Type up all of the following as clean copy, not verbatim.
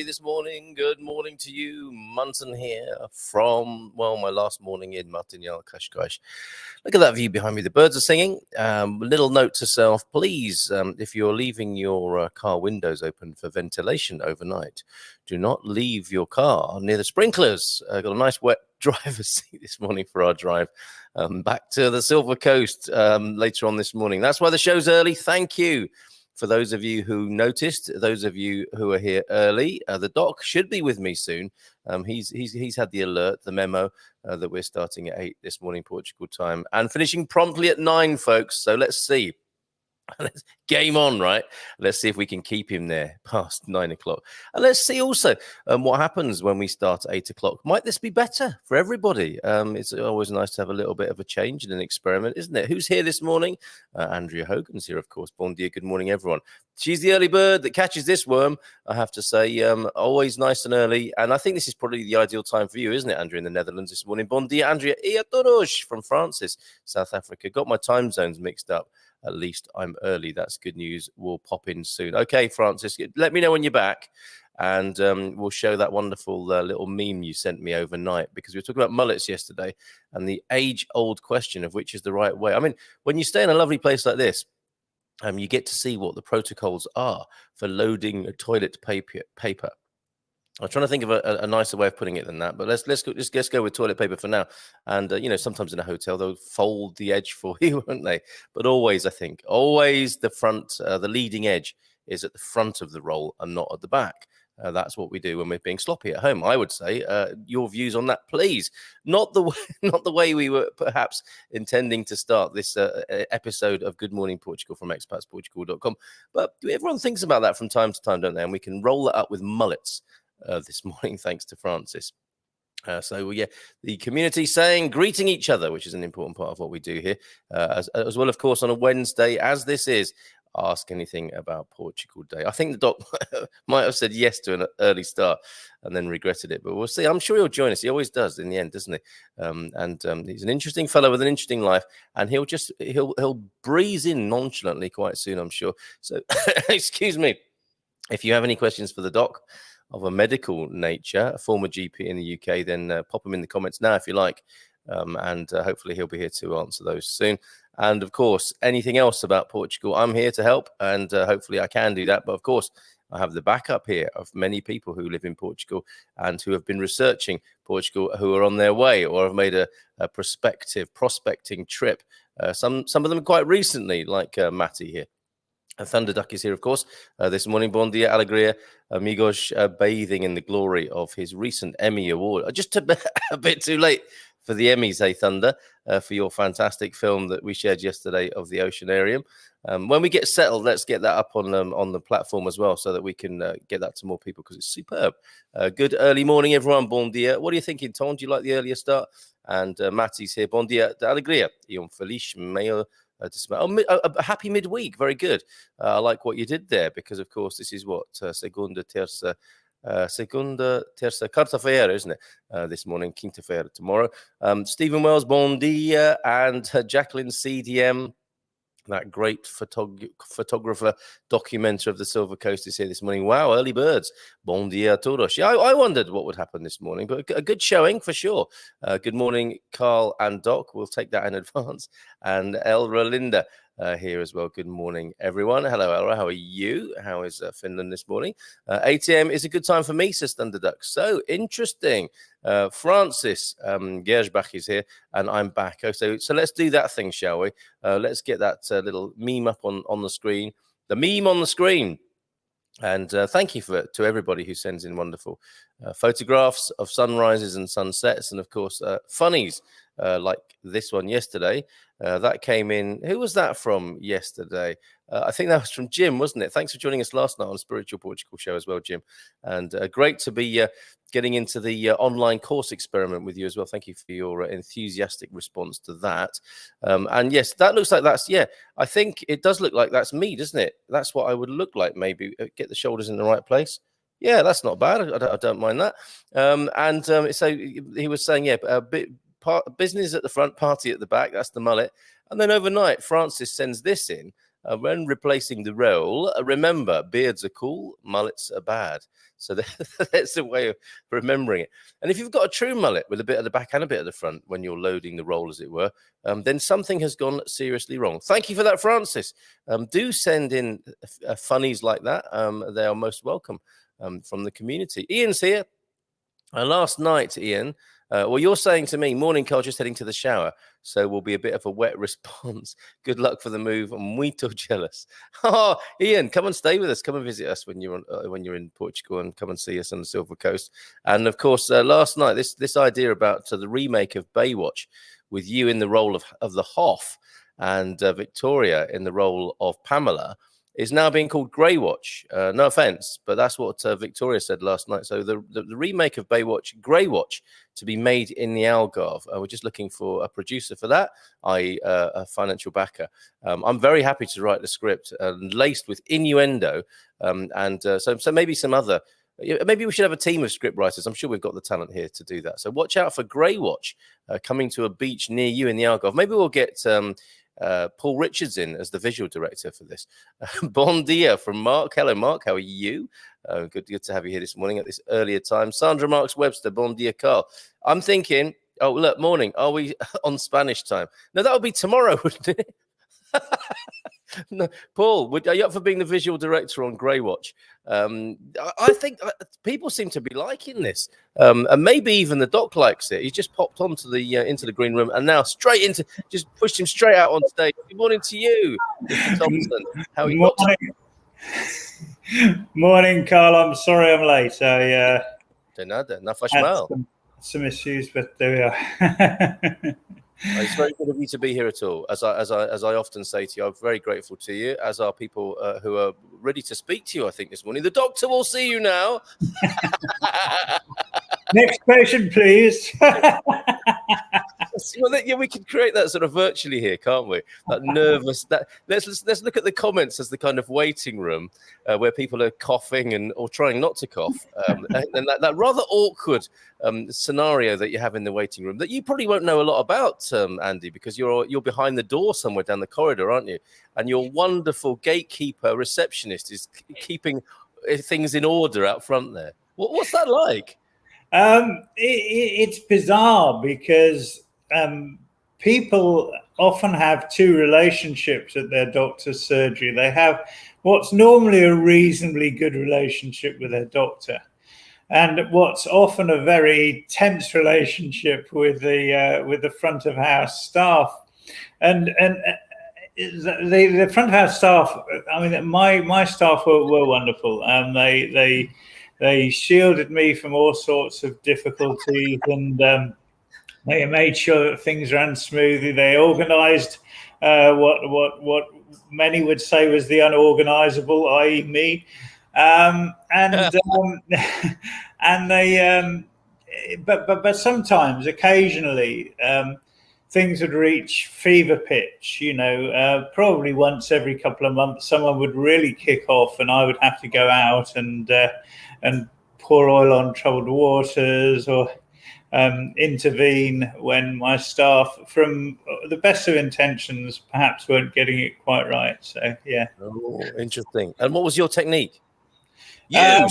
This morning. Good morning to you. Munson here from, well, my last morning in Martignal, Kashkash. Look at that view behind me. The birds are singing. Little note to self, please, if you're leaving your car windows open for ventilation overnight, do not leave your car near the sprinklers. Got a nice wet driver's seat this morning for our drive back to the Silver Coast later on this morning. That's why the show's early. Thank you. For those of you who noticed, those of you who are here early, the doc should be with me soon. He's had the alert, the memo that we're starting at 8 this morning, Portugal time, and finishing promptly at 9, folks. So let's see. Game on, right? Let's see if we can keep him there past 9 o'clock. And let's see also what happens when we start at 8 o'clock. Might this be better for everybody? It's always nice to have a little bit of a change and an experiment, isn't it? Who's here this morning? Andrea Hogan's here, of course. Bon dia, good morning, everyone. She's the early bird that catches this worm, I have to say. Always nice and early. And I think this is probably the ideal time for you, isn't it, Andrea, in the Netherlands this morning? Bon dia, Andrea. E a todos from Francis, South Africa. Got my time zones mixed up. At least I'm early. That's good news. We'll pop in soon. Okay, Francis, let me know when you're back. And we'll show that wonderful little meme you sent me overnight, because we were talking about mullets yesterday and the age-old question of which is the right way. I mean, when you stay in a lovely place like this, you get to see what the protocols are for loading toilet paper. I'm trying to think of a nicer way of putting it than that, but let's go with toilet paper for now. And sometimes in a hotel they'll fold the edge for you, won't they? But always, I think, the front, the leading edge is at the front of the roll and not at the back. That's what we do when we're being sloppy at home. I would say your views on that, please. Not the way we were perhaps intending to start this episode of Good Morning Portugal from expatsportugal.com. But everyone thinks about that from time to time, don't they? And we can roll it up with mullets. This morning, thanks to Francis. The community saying, greeting each other, which is an important part of what we do here, as well, of course, on a Wednesday, as this is Ask Anything About Portugal Day. I think the doc might have said yes to an early start and then regretted it, but we'll see. I'm sure he'll join us. He always does in the end, doesn't he? He's an interesting fellow with an interesting life, and he'll breeze in nonchalantly quite soon, I'm sure. So, excuse me, if you have any questions for the doc of a medical nature, a former GP in the UK, then pop them in the comments now if you like, and hopefully he'll be here to answer those soon. And of course, anything else about Portugal, I'm here to help, and hopefully I can do that. But of course, I have the backup here of many people who live in Portugal and who have been researching Portugal, who are on their way or have made a prospecting trip. Some of them quite recently, like Matty here. Thunder Duck is here, of course, this morning. Bon dia, alegria, amigos, bathing in the glory of his recent Emmy Award. Just a bit too late for the Emmys, hey, Thunder, for your fantastic film that we shared yesterday of the Oceanarium. When we get settled, let's get that up on the platform as well, so that we can get that to more people, because it's superb. Good early morning, everyone. Bon dia. What are you thinking, Tom? Do you like the earlier start? And Matty's here. Bon dia, de alegria. E feliz meio. A happy midweek. Very good. I like what you did there, because, of course, this is what segunda, terça, quarta-feira, isn't it? This morning, quinta-feira tomorrow. Stephen Wells, bon dia, and Jacqueline CDM. That great photographer, documenter of the Silver Coast is here this morning. Wow, early birds. Bon dia a todos. Yeah, I wondered what would happen this morning, but a good showing for sure. Good morning, Carl and Doc. We'll take that in advance. And Elra Linda here as well. Good morning, everyone. Hello, Elra. How are you? How is Finland this morning? 8 a.m. is a good time for me, says Thunder Duck. So interesting. Francis Gersbach is here, and I'm back. So let's do that thing, shall we? Let's get that little meme up on the screen. The meme on the screen. And thank you to everybody who sends in wonderful photographs of sunrises and sunsets, and of course funnies like this one yesterday. That came in. Who was that from yesterday? I think that was from Jim, wasn't it? Thanks for joining us last night on Spiritual Portugal show as well, Jim. And great to be getting into the online course experiment with you as well. Thank you for your enthusiastic response to that. And yes, that looks like that's, I think it does look like that's me, doesn't it? That's what I would look like, maybe. Get the shoulders in the right place. Yeah, that's not bad. I don't mind that. So he was saying, business at the front, party at the back. That's the mullet. And then overnight, Francis sends this in. When replacing the role, remember, beards are cool, mullets are bad. So that's a way of remembering it. And if you've got a true mullet with a bit at the back and a bit at the front when you're loading the roll, as it were, then something has gone seriously wrong. Thank you for that, Francis. Do send in funnies like that. They are most welcome from the community. Ian's here. Last night, Ian, well, you're saying to me, morning, Carl, just heading to the shower. So will be a bit of a wet response. Good luck for the move. I'm muito jealous. Oh, Ian, come and stay with us. Come and visit us when you're in Portugal, and come and see us on the Silver Coast. And of course, last night, this idea about the remake of Baywatch, with you in the role of the Hoff and Victoria in the role of Pamela, is now being called Greywatch. No offense, but that's what Victoria said last night. So the remake of Baywatch, Greywatch, to be made in the Algarve. We're just looking for a producer for that, i.e. a financial backer. I'm very happy to write the script, laced with innuendo, so maybe some other. Maybe we should have a team of script writers. I'm sure we've got the talent here to do that. So watch out for Greywatch coming to a beach near you in the Algarve. Maybe we'll get Paul Richards in as the visual director for this. Bon dia from Mark. Hello, Mark. How are you? Good to have you here this morning at this earlier time. Sandra Marks Webster. Bon dia, Carl. I'm thinking, oh, look, morning. Are we on Spanish time? No, that would be tomorrow, wouldn't it? No, Paul, are you up for being the visual director on Greywatch? I think people seem to be liking this, and maybe even the doc likes it. He just popped onto the into the green room, and now just pushed him straight out on stage. Good morning to you, Mr. Thompson. How are you? Morning, Carl. I'm sorry I'm late. De nada, não faz mal. Some issues, but there we are. It's very good of you to be here at all. As I often say to you, I'm very grateful to you, as are people who are ready to speak to you, I think, this morning. The doctor will see you now. Next patient, please. Well, yeah, we can create that sort of virtually here, can't we? That nervous. Let's look at the comments as the kind of waiting room where people are coughing or trying not to cough, and that rather awkward scenario that you have in the waiting room that you probably won't know a lot about, Andy, because you're behind the door somewhere down the corridor, aren't you? And your wonderful gatekeeper receptionist is keeping things in order out front there. What's that like? It's bizarre because people often have two relationships at their doctor's surgery. They have what's normally a reasonably good relationship with their doctor, and what's often a very tense relationship with the front of house staff. And the front of house staff, I mean, my staff were wonderful. They shielded me from all sorts of difficulties, and they made sure that things ran smoothly. They organised what many would say was the unorganisable, i.e., me, and they. But sometimes, occasionally, things would reach fever pitch. Probably once every couple of months, someone would really kick off, and I would have to go out and pour oil on troubled waters, or intervene when my staff, from the best of intentions, perhaps weren't getting it quite right. So yeah. Oh, interesting. And what was your technique? Yeah.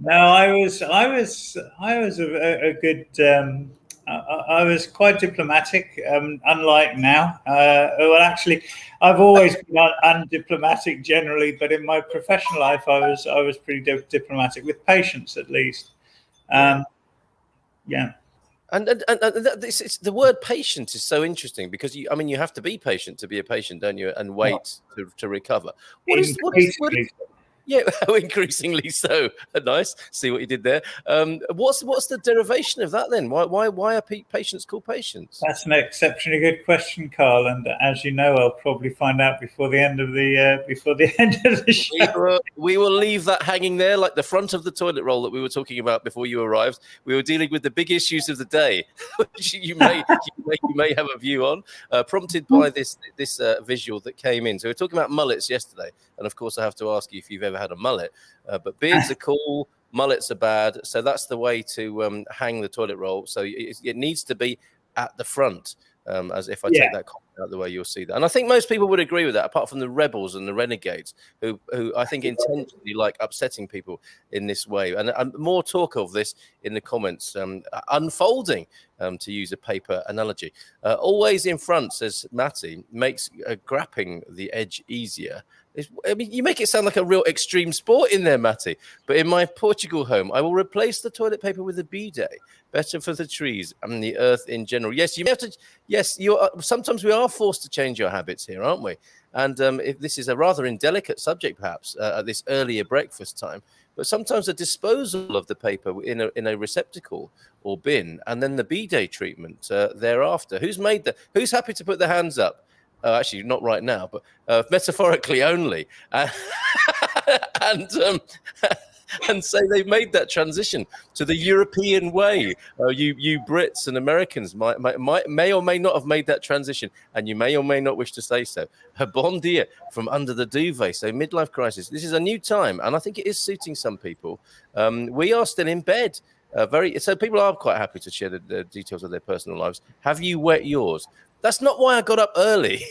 No, I was a good. I was quite diplomatic, unlike now. Well, actually, I've always been undiplomatic generally, but in my professional life, I was pretty diplomatic with patients, at least. Yeah. The word patient is so interesting because you have to be patient to be a patient, don't you? And wait to recover. What is yeah, increasingly so. Nice. See what you did there. What's the derivation of that then? Why are patients called patients? That's an exceptionally good question, Carl. And as you know, I'll probably find out before the end of the show. We will leave that hanging there, like the front of the toilet roll that we were talking about before you arrived. We were dealing with the big issues of the day, which you may have a view on, prompted by this visual that came in. So we were talking about mullets yesterday, and of course, I have to ask you if you've ever had a mullet. But beards are cool, mullets are bad. So that's the way to hang the toilet roll. So it needs to be at the front. As if I take that comment out the way, you'll see that. And I think most people would agree with that, apart from the rebels and the renegades, who I think intentionally like upsetting people in this way. And more talk of this in the comments, unfolding, to use a paper analogy. Always in front, says Matty, makes grapping the edge easier. You make it sound like a real extreme sport in there, Matty. But in my Portugal home, I will replace the toilet paper with a bidet. Better for the trees and the earth in general. Yes, you have to. Yes, sometimes we are forced to change our habits here, aren't we? And if this is a rather indelicate subject, perhaps at this earlier breakfast time, but sometimes the disposal of the paper in a receptacle or bin, and then the bidet treatment thereafter. Who's made that? Who's happy to put their hands up? Actually, not right now, but metaphorically only. And say they've made that transition to the European way. You Brits and Americans may or may not have made that transition, and you may or may not wish to say so. Bon dia from under the duvet. So midlife crisis. This is a new time, and I think it is suiting some people. We are still in bed. So people are quite happy to share the details of their personal lives. Have you wet yours? That's not why I got up early.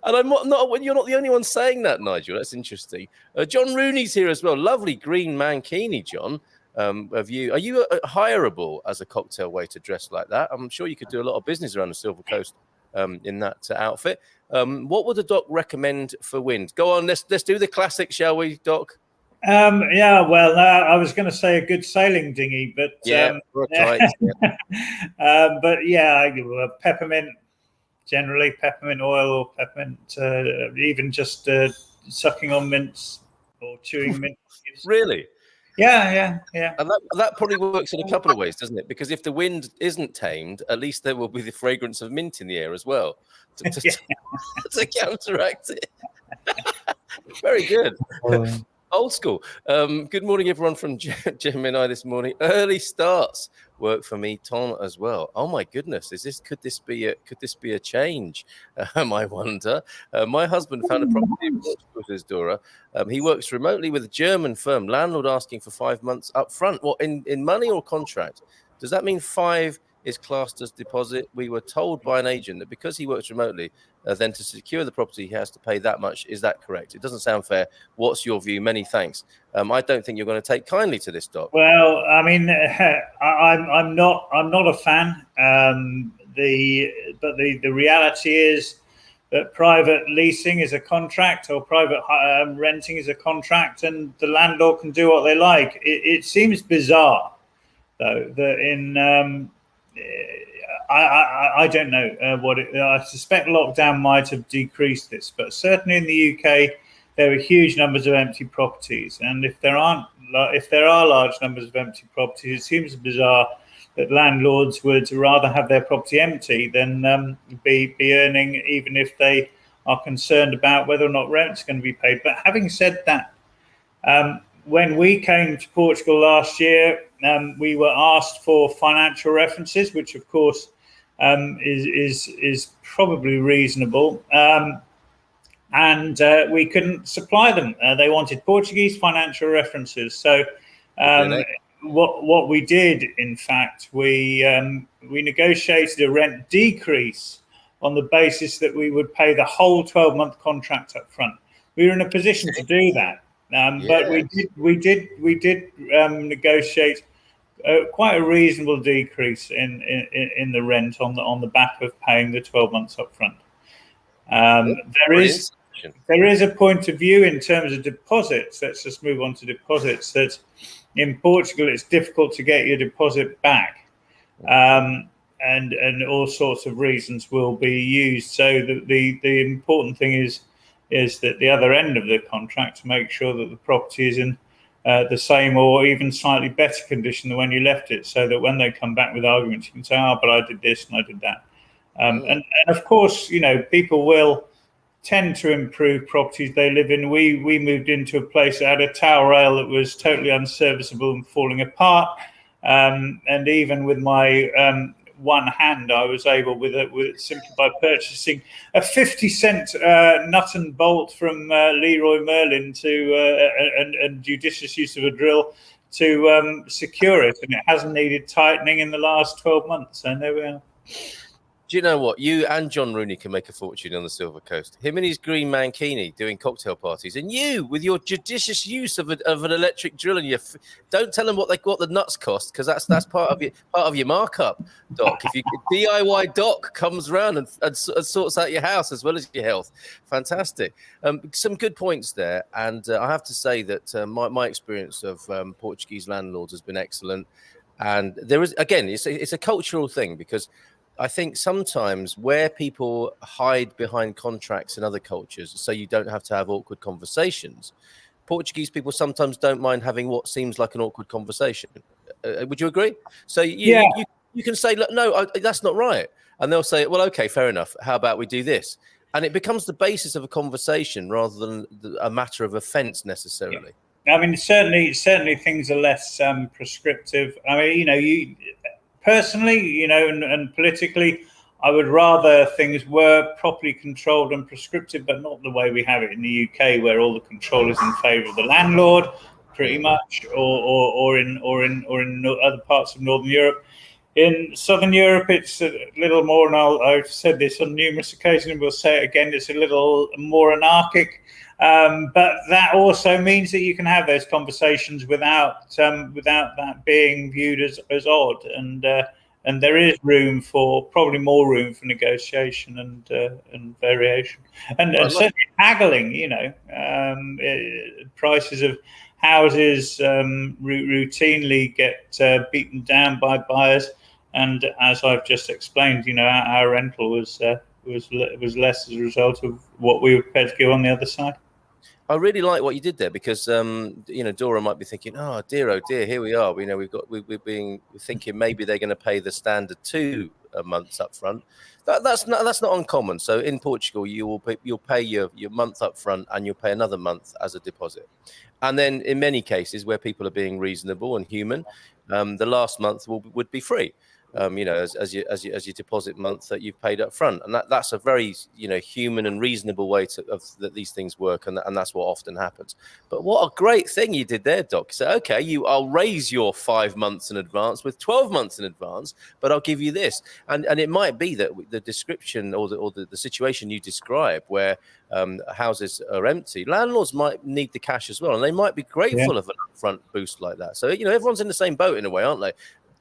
And I'm not. You're not the only one saying that, Nigel. That's interesting. John Rooney's here as well. Lovely green mankini, John. Are you hireable as a cocktail waiter dressed like that? I'm sure you could do a lot of business around the Silver Coast in that outfit. What would the doc recommend for wind? Go on, let's do the classic, shall we, Doc? I was going to say a good sailing dinghy, but peppermint. Generally, peppermint oil or peppermint, even just sucking on mints or chewing mint. Really? Yeah. And that probably works in a couple of ways, doesn't it? Because if the wind isn't tamed, at least there will be the fragrance of mint in the air as well to counteract it. Very good. Old school. Good morning, everyone from Jim and I this morning. Early starts work for me, Tom, as well. Oh my goodness, could this be a change? I wonder. My husband found a property in Portugal, says Dora. He works remotely with a German firm. Landlord asking for 5 months up front. What, in money or contract? Does that mean 5 is classed as deposit? We were told by an agent that because he works remotely, then to secure the property, he has to pay that much. Is that correct? It doesn't sound fair. What's your view? Many thanks. I don't think you're going to take kindly to this, Doc. Well, I mean, I'm not a fan. The reality is that private leasing is a contract, or private renting is a contract, and the landlord can do what they like. It seems bizarre, though, that in I don't know I suspect lockdown might have decreased this, but certainly in the UK there are huge numbers of empty properties, and if there are large numbers of empty properties, it seems bizarre that landlords would rather have their property empty than be earning, even if they are concerned about whether or not rent's going to be paid. But having said that, when we came to Portugal last year, we were asked for financial references, which of course is probably reasonable, and we couldn't supply them. They wanted Portuguese financial references. So what we did, in fact, we negotiated a rent decrease on the basis that we would pay the whole 12-month contract up front. We were in a position to do that. But we did negotiate quite a reasonable decrease in the rent on the back of paying the 12 months up front. There is a point of view in terms of deposits. Let's just move on to deposits. That in Portugal, it's difficult to get your deposit back. And all sorts of reasons will be used. So the important thing is that the other end of the contract, to make sure that the property is in the same or even slightly better condition than when you left it, so that when they come back with arguments, you can say, but I did this and I did that. And of course, people will tend to improve properties they live in. We moved into a place that had a tower rail that was totally unserviceable and falling apart. And even with my one hand, I was able, with simply by purchasing a 50-cent nut and bolt from Leroy Merlin and judicious use of a drill to secure it, and it hasn't needed tightening in the last 12 months. And there we are. Do you know what? You and John Rooney can make a fortune on the Silver Coast. Him in his green mankini doing cocktail parties, and you with your judicious use of an electric drill. And don't tell them what the nuts cost, because that's part of your markup, Doc. If you DIY Doc comes around and sorts out your house as well as your health, fantastic. Some good points there, and I have to say that my experience of Portuguese landlords has been excellent. And there is, again, it's a cultural thing, because I think sometimes where people hide behind contracts in other cultures so you don't have to have awkward conversations, Portuguese people sometimes don't mind having what seems like an awkward conversation. Would you agree? So you can say, look, no, that's not right. And they'll say, well, okay, fair enough. How about we do this? And it becomes the basis of a conversation rather than a matter of offense necessarily. Yeah. I mean, certainly things are less prescriptive. I mean, personally, and politically, I would rather things were properly controlled and prescriptive, but not the way we have it in the UK, where all the control is in favour of the landlord, pretty much, or in other parts of Northern Europe. In Southern Europe, it's a little more, and I've said this on numerous occasions, and we'll say it again, it's a little more anarchic. But that also means that you can have those conversations without that being viewed as odd, and there is probably more room for negotiation and variation, and certainly haggling. Prices of houses routinely get beaten down by buyers, and as I've just explained, our rental was less as a result of what we were prepared to give on the other side. I really like what you did there, because Dora might be thinking, oh dear, here we are. We're thinking maybe they're going to pay the standard 2 months up front. That's not uncommon. So in Portugal, you'll pay your month up front, and you'll pay another month as a deposit. And then in many cases where people are being reasonable and human, the last month would be free. As your deposit month that you've paid up front, and that's a very human and reasonable way that these things work, and that's what often happens. But what a great thing you did there, Doc. So okay, I'll raise your 5 months in advance with 12 months in advance, but I'll give you this, and it might be that the description or the situation you describe where houses are empty, landlords might need the cash as well, and they might be grateful of an upfront boost like that. So everyone's in the same boat in a way, aren't they?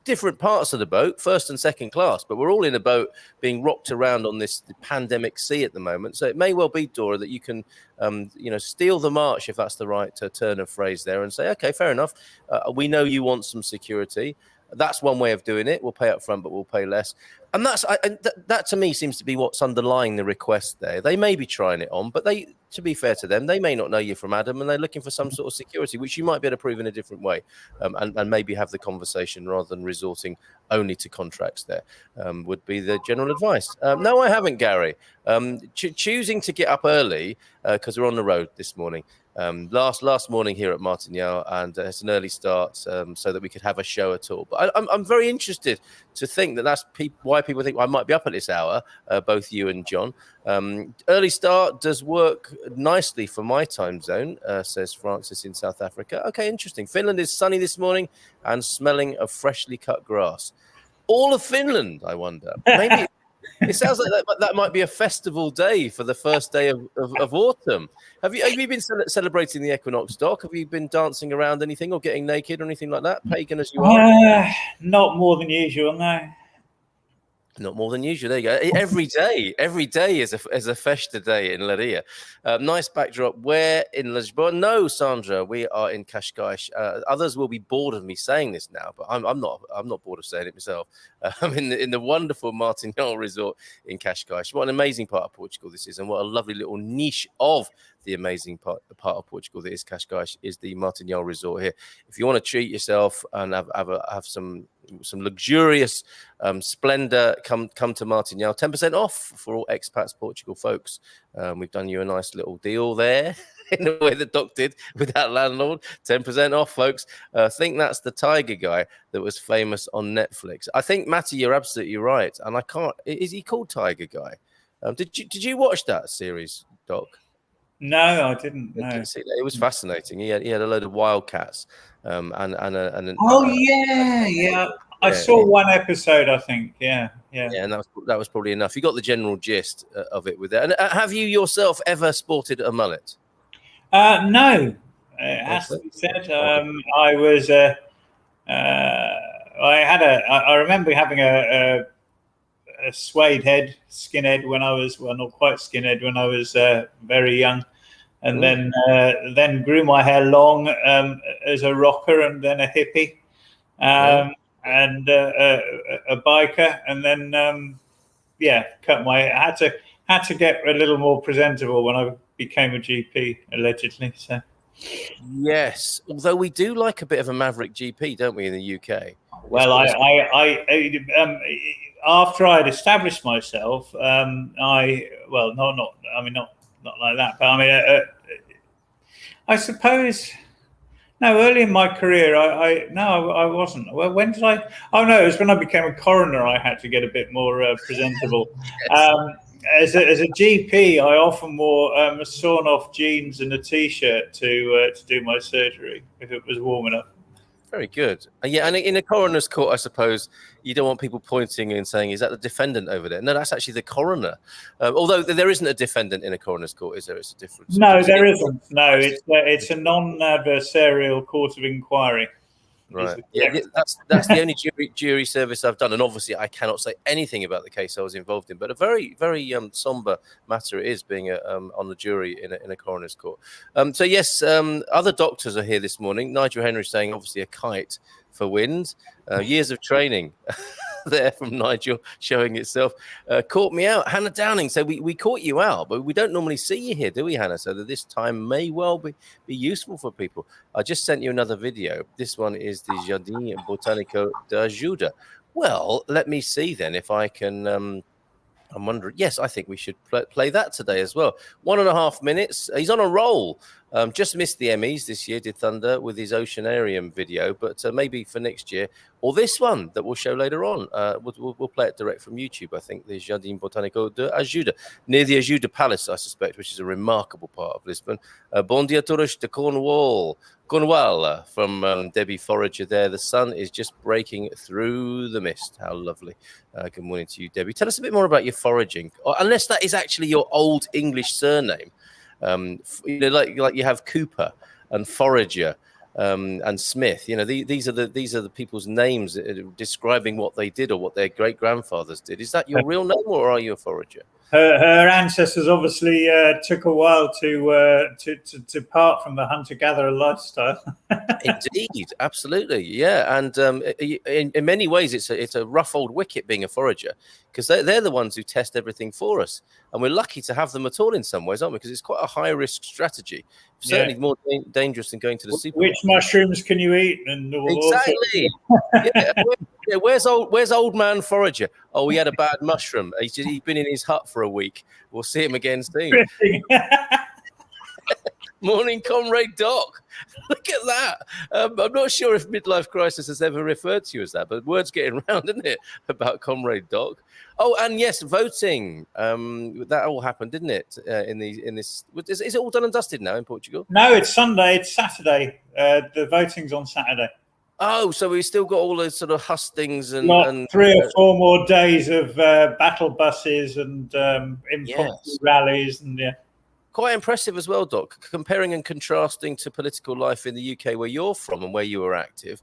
Different parts of the boat, first and second class, but we're all in a boat being rocked around on this pandemic sea at the moment. So it may well be, Dora, that you can, steal the march, if that's the right turn of phrase there, and say, okay, fair enough. We know you want some security. That's one way of doing it. We'll pay up front, but we'll pay less. And that to me seems to be what's underlying the request there. They may be trying it on, but to be fair to them, they may not know you from Adam, and they're looking for some sort of security, which you might be able to prove in a different way, and maybe have the conversation rather than resorting only to contracts there, would be the general advice. No, I haven't, Gary. Choosing to get up early because we're on the road this morning. Last morning here at Martignal, and it's an early start so that we could have a show at all. But I'm very interested to think that's why people think I might be up at this hour, both you and John. Early start does work nicely for my time zone, says Francis in South Africa. Okay, interesting. Finland is sunny this morning and smelling of freshly cut grass. All of Finland, I wonder. Maybe it sounds like that might be a festival day for the first day of autumn. Have you been celebrating the equinox, Doc? Have you been dancing around anything or getting naked or anything like that, pagan as you are? Not more than usual, no. Not more than usual. There you go. Every day is a festa day in Leiria. Nice backdrop. Where in Lisbon? No, Sandra, we are in Cascais. Others will be bored of me saying this now, but I'm not. I'm not bored of saying it myself. I'm in the wonderful Martinhal Resort in Cascais. What an amazing part of Portugal this is, and what a lovely little niche of the amazing part of Portugal that is Cascais is the Martinhal Resort here. If you want to treat yourself and have some luxurious splendor, come to Martinhal. 10% off for all expats Portugal folks. We've done you a nice little deal there in the way the doc did with that landlord. 10% off, folks. I think that's the tiger guy that was famous on Netflix. I think, Matty, you're absolutely right. And I can't. Is he called Tiger Guy? Did you watch that series, Doc? No, I didn't. No. Didn't see that. It was fascinating. He had a load of wildcats. Yeah. I saw one episode, I think. Yeah, and that was probably enough. You got the general gist of it with that. And have you yourself ever sported a mullet? No, it has to be said. I was. I remember having a suede head, skinhead when I was not quite skinhead when I was very young. And then grew my hair long as a rocker, and then a hippie, and a biker, and then cut my. I had to get a little more presentable when I became a GP, allegedly. So yes, although we do like a bit of a maverick GP, don't we, in the UK? Well, after I had established myself, not like that, but I mean, I suppose. No, early in my career, I wasn't. Well, when did I? Oh no, it was when I became a coroner. I had to get a bit more presentable. As a GP, I often wore sawn-off jeans and a t-shirt to do my surgery if it was warm enough. Very good. Yeah, and in a coroner's court, I suppose you don't want people pointing and saying, "Is that the defendant over there?" No, that's actually the coroner. Although there isn't a defendant in a coroner's court, is there? It's a difference. No, there isn't. No, it's a non-adversarial court of inquiry. Right. Yeah, that's the only jury service I've done, and obviously I cannot say anything about the case I was involved in. But a very, very somber matter it is being on the jury in a coroner's court. So yes, other doctors are here this morning. Nigel Henry saying obviously a kite for wind. Years of training there from Nigel showing itself. Caught me out. Hannah Downing. So we caught you out, but we don't normally see you here, do we, Hannah? So that this time may well be useful for people. I just sent you another video. This one is the Jardim Botânico da Ajuda. Well, let me see then if I can. I'm wondering. Yes, I think we should play that today as well. 1.5 minutes. He's on a roll. Just missed the Emmys this year, did Thunder, with his Oceanarium video, but maybe for next year, or this one that we'll show later on. We'll play it direct from YouTube, I think, the Jardim Botânico de Ajuda, near the Ajuda Palace, I suspect, which is a remarkable part of Lisbon. Bon dia todos de Cornwall from Debbie Forager there. The sun is just breaking through the mist. How lovely. Good morning to you, Debbie. Tell us a bit more about your foraging, unless that is actually your old English surname. Like you have Cooper and Forager and Smith. You know, these are the people's names describing what they did or what their great grandfathers did. Is that your real name, or are you a forager? Her ancestors obviously took a while to part from the hunter-gatherer lifestyle. Indeed, absolutely, yeah. And in many ways, it's a rough old wicket being a forager, because they're the ones who test everything for us, and we're lucky to have them at all in some ways, aren't we? Because it's quite a high-risk strategy. Certainly more dangerous than going to the supermarket. Which mushrooms can you eat? Exactly. Yeah, where's old man forager? Oh, he had a bad mushroom. He's been in his hut for a week. We'll see him again soon. Morning, Comrade Doc. Look at that. I'm not sure if Midlife Crisis has ever referred to you as that, but word's getting around, isn't it, about Comrade Doc? Oh, and yes, voting. That all happened, didn't it? In this, is it all done and dusted now in Portugal? No, it's Sunday. It's Saturday. The voting's on Saturday. Oh, so we've still got all those sort of hustings and 3 or 4 more days of battle buses and impromptu rallies and quite impressive as well, Doc. Comparing and contrasting to political life in the UK, where you're from and where you were active.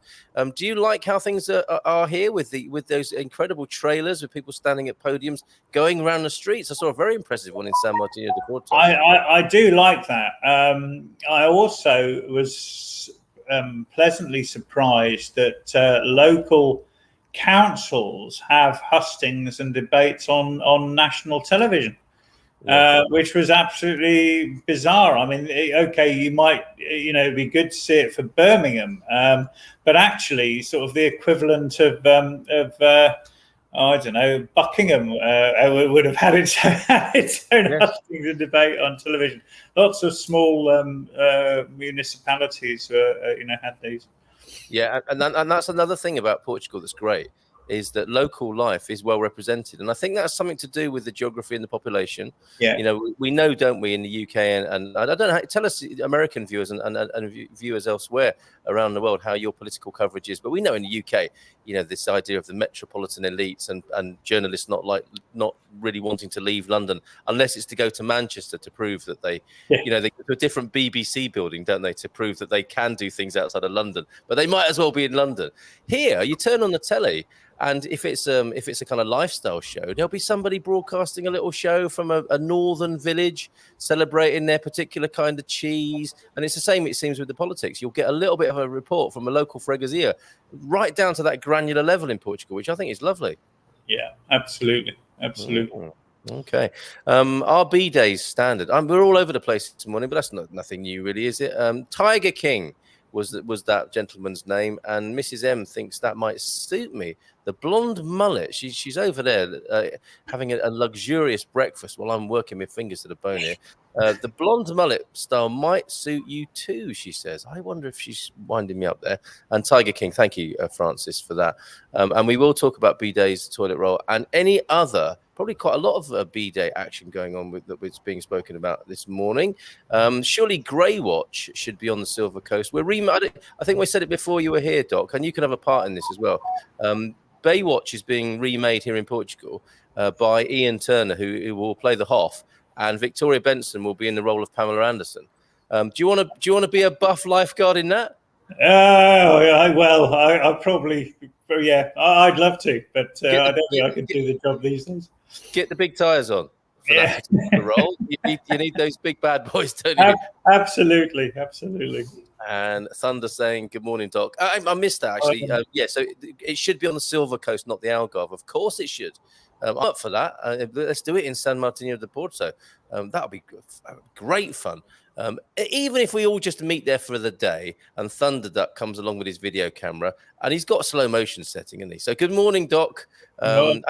Do you like how things are here with those incredible trailers with people standing at podiums, going around the streets? I saw a very impressive one in San Martino de Porto. I do like that. I also was pleasantly surprised that local councils have hustings and debates on national television, which was absolutely bizarre. I mean, okay, you might, it'd be good to see it for Birmingham, but actually, sort of the equivalent of I don't know, Buckingham would have had its own hustings and debate on television. Lots of small municipalities, had these. Yeah, and that's another thing about Portugal that's great, is that local life is well represented. And I think that's something to do with the geography and the population. Yeah. We know, don't we, in the UK, and I don't know, tell us, American viewers and viewers elsewhere around the world, how your political coverage is. But we know in the UK, this idea of the metropolitan elites and journalists not really wanting to leave London unless it's to go to Manchester to prove that they go to a different BBC building, don't they, to prove that they can do things outside of London, but they might as well be in London. Here, you turn on the telly, and if it's a kind of lifestyle show, there'll be somebody broadcasting a little show from a northern village celebrating their particular kind of cheese. And it's the same, it seems, with the politics. You'll get a little bit of a report from a local freguesia, right down to that granular level in Portugal, which I think is lovely. Yeah, absolutely. Okay. Our B-Days standard. We're all over the place this morning, but that's nothing new, really, is it? Tiger King was that gentleman's name, and Mrs. M thinks that might suit me. The blonde mullet. She's over there having a luxurious breakfast while I'm working my fingers to the bone here. The blonde mullet style might suit you too, she says. I wonder if she's winding me up there. And Tiger King, thank you, Francis, for that. And we will talk about B-Day's toilet roll and any other, probably quite a lot of B-Day action going on that's being spoken about this morning. Surely Baywatch should be on the Silver Coast. I think we said it before you were here, Doc, and you can have a part in this as well. Baywatch is being remade here in Portugal by Ian Turner, who will play the Hoff, and Victoria Benson will be in the role of Pamela Anderson. Do you want to be a buff lifeguard in that? I probably, I'd love to, but I don't think I can do the job these days. Get the big tyres on for that role. You need those big bad boys, don't you? Absolutely. And Thunder saying, good morning, Doc. I missed that, actually. So it should be on the Silver Coast, not the Algarve. Of course it should. I'm up for that. Let's do it in San Martino de Porto. That'll be great fun. Even if we all just meet there for the day and Thunderduck comes along with his video camera, and he's got a slow motion setting, isn't he? So good morning, Doc. And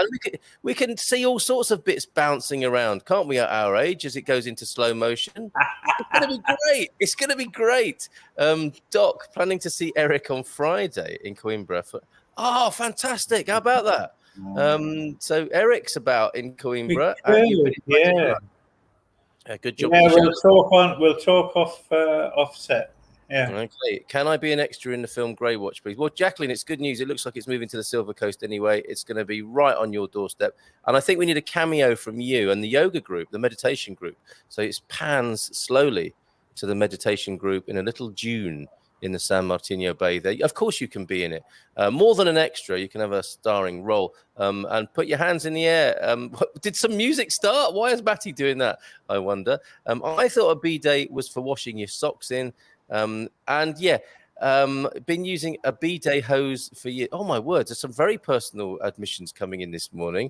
we can see all sorts of bits bouncing around, can't we, at our age, as it goes into slow motion? It's going to be great. Doc, planning to see Eric on Friday in Coimbra. Fantastic. How about that? So Eric's about in Coimbra. Good job. Yeah, we'll talk offset. Yeah. Okay. Can I be an extra in the film Baywatch, please? Well, Jacqueline, it's good news. It looks like it's moving to the Silver Coast anyway. It's going to be right on your doorstep. And I think we need a cameo from you and the yoga group, the meditation group. So it pans slowly to the meditation group in a little dune in the San Martino Bay there. Of course you can be in it. More than an extra, you can have a starring role. And put your hands in the air. Did some music start? Why is Matty doing that? I wonder. I thought a B-Day was for washing your socks in. Been using a B-Day hose for years. Oh, my word. There's some very personal admissions coming in this morning.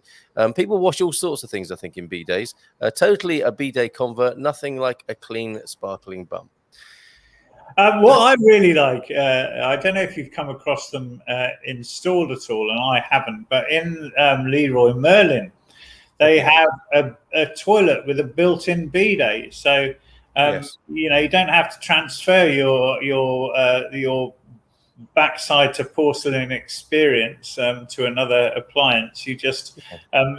People wash all sorts of things, I think, in B-Days. Totally a B-Day convert. Nothing like a clean, sparkling bum. What I really like, I don't know if you've come across them installed at all, and I haven't, but in Leroy Merlin, they have a toilet with a built-in bidet. So, you don't have to transfer your backside to porcelain experience to another appliance. You just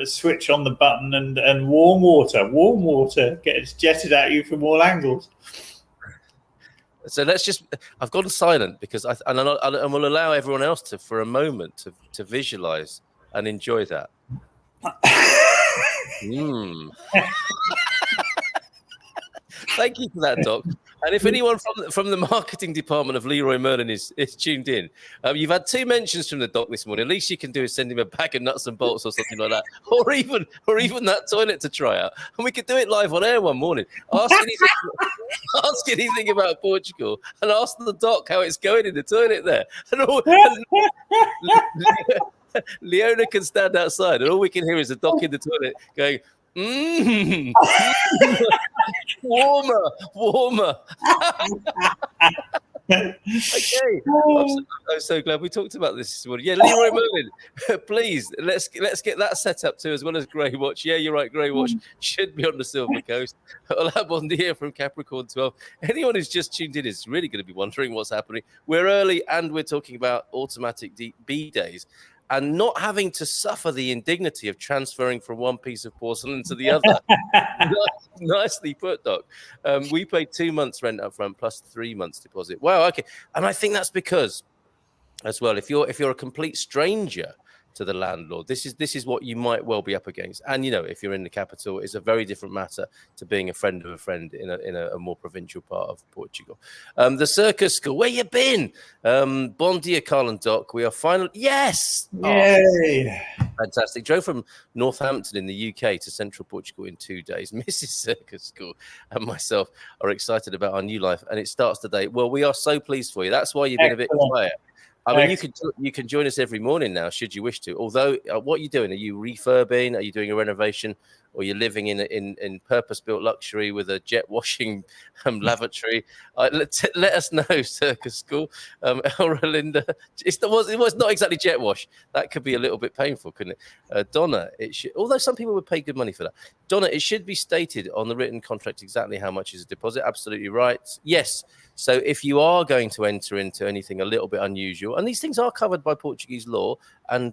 switch on the button and warm water gets jetted at you from all angles. So I've gone silent because I will allow everyone else for a moment to visualize and enjoy that. Thank you for that, Doc. And if anyone from the marketing department of Leroy Merlin is tuned in, you've had 2 mentions from the Doc this morning. At least you can do is send him a bag of nuts and bolts or something like that, or even that toilet to try out, and we could do it live on air one morning. Ask anything about Portugal, and ask the Doc how it's going in the toilet there. Leona can stand outside, and all we can hear is the Doc in the toilet going, warmer. Okay, I'm so glad we talked about this morning. Yeah, Leroy Merlin, please let's get that set up too, as well as Baywatch. Yeah, you're right. Baywatch should be on the Silver Coast. Hola, bon dia from Capricorn 12. Anyone who's just tuned in is really going to be wondering what's happening. We're early, and we're talking about automatic B days. And not having to suffer the indignity of transferring from one piece of porcelain to the other. Nicely put, Doc. We paid 2 months rent up front plus 3 months deposit. Wow, okay. And I think that's because, as well, if you're a complete stranger to the landlord, this is what you might well be up against. And if you're in the capital, it's a very different matter to being a friend of a friend in a more provincial part of Portugal. The Circus School, where you been? Bon dia, Carl and Doc. We are finally, yes, yay! Fantastic. Drove from Northampton in the UK to central Portugal in 2 days. Mrs. Circus School and myself are excited about our new life, and it starts today. Well, we are so pleased for you. That's why you've been a bit quiet. I mean, you can join us every morning now, should you wish to. Although, what are you doing? Are you refurbing? Are you doing a renovation? Or you're living in purpose-built luxury with a jet washing lavatory? Let us know, Circus School. Elrolinda, it was not exactly jet wash. That could be a little bit painful, couldn't it? Donna, although some people would pay good money for that. Donna, it should be stated on the written contract exactly how much is a deposit. Absolutely right. Yes. So if you are going to enter into anything a little bit unusual, and these things are covered by Portuguese law, and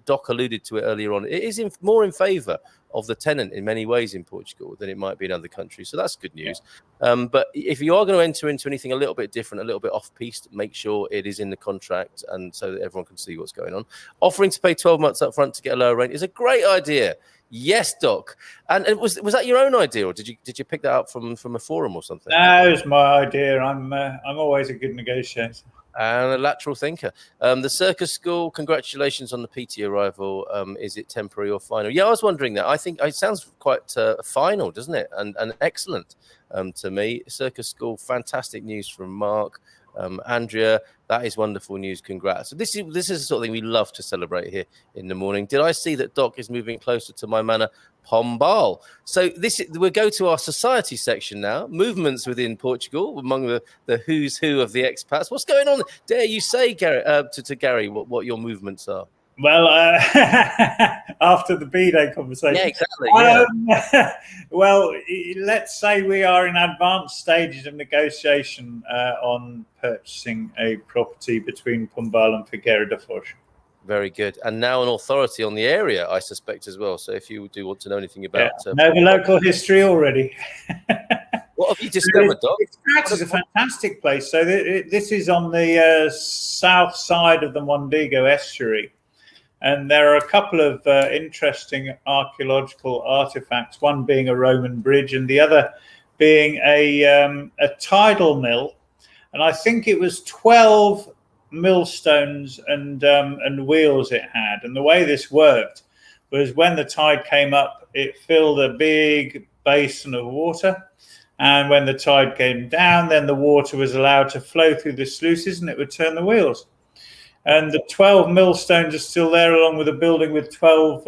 Doc alluded to it earlier on, it is more in favour of the tenant in many ways in Portugal than it might be in other countries. So that's good news. Yeah. But if you are going to enter into anything a little bit different, a little bit off-piste, make sure it is in the contract, and so that everyone can see what's going on. Offering to pay 12 months up front to get a lower rent is a great idea. Yes, Doc. And was that your own idea, or did you pick that up from a forum or something? No, it was my idea. I'm always a good negotiator. And a lateral thinker. The Circus School, congratulations on the PT arrival. Is it temporary or final? Yeah, I was wondering that. I think it sounds quite final, doesn't it? And excellent to me. Circus School, fantastic news from Mark. Andrea, that is wonderful news. Congrats. This is the sort of thing we love to celebrate here in the morning. Did I see that Doc is moving closer to my manor, Pombal? So we'll go to our society section now. Movements within Portugal among the who's who of the expats. What's going on? Dare you say, Gary, to Gary, what your movements are? Well, after the B-Day conversation. Yeah, exactly. Yeah. Well, let's say we are in advanced stages of negotiation on purchasing a property between Pombal and Figueira da Foz. Very good. And now an authority on the area, I suspect, as well. So if you do want to know anything about... know the local history already. What have you discovered, Doc? It's a fantastic place. So this is on the south side of the Mondego estuary. And there are a couple of interesting archaeological artifacts, one being a Roman bridge and the other being a tidal mill. And I think it was 12 millstones and wheels it had. And the way this worked was when the tide came up, it filled a big basin of water. And when the tide came down, then the water was allowed to flow through the sluices and it would turn the wheels. And the 12 millstones are still there, along with a building with 12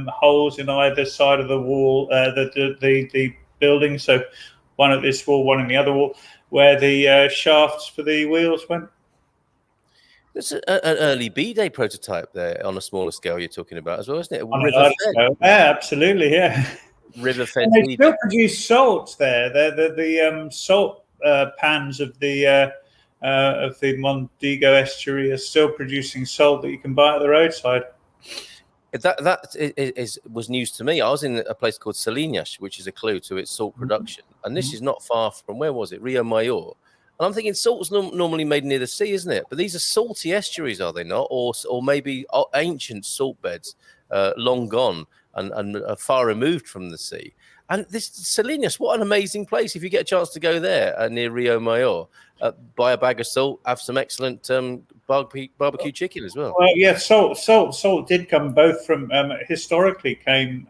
holes in either side of the wall, the building. So one at this wall, one in the other wall, where the shafts for the wheels went. There's an early B-Day prototype there on a smaller scale you're talking about as well, isn't it? Yeah, absolutely, yeah. River-fed. They still produce salt there. The salt pans of the Mondego estuary are still producing salt that you can buy at the roadside. That was news to me. I was in a place called Salinas, which is a clue to its salt production. And this is not far from, where was it? Rio Maior. And I'm thinking salt's normally made near the sea, isn't it? But these are salty estuaries, are they not? Or maybe ancient salt beds, long gone and far removed from the sea. And this Salinas, what an amazing place! If you get a chance to go there near Rio Mayor, buy a bag of salt, have some excellent barbecue chicken as well. Well, yeah, salt did come both from historically came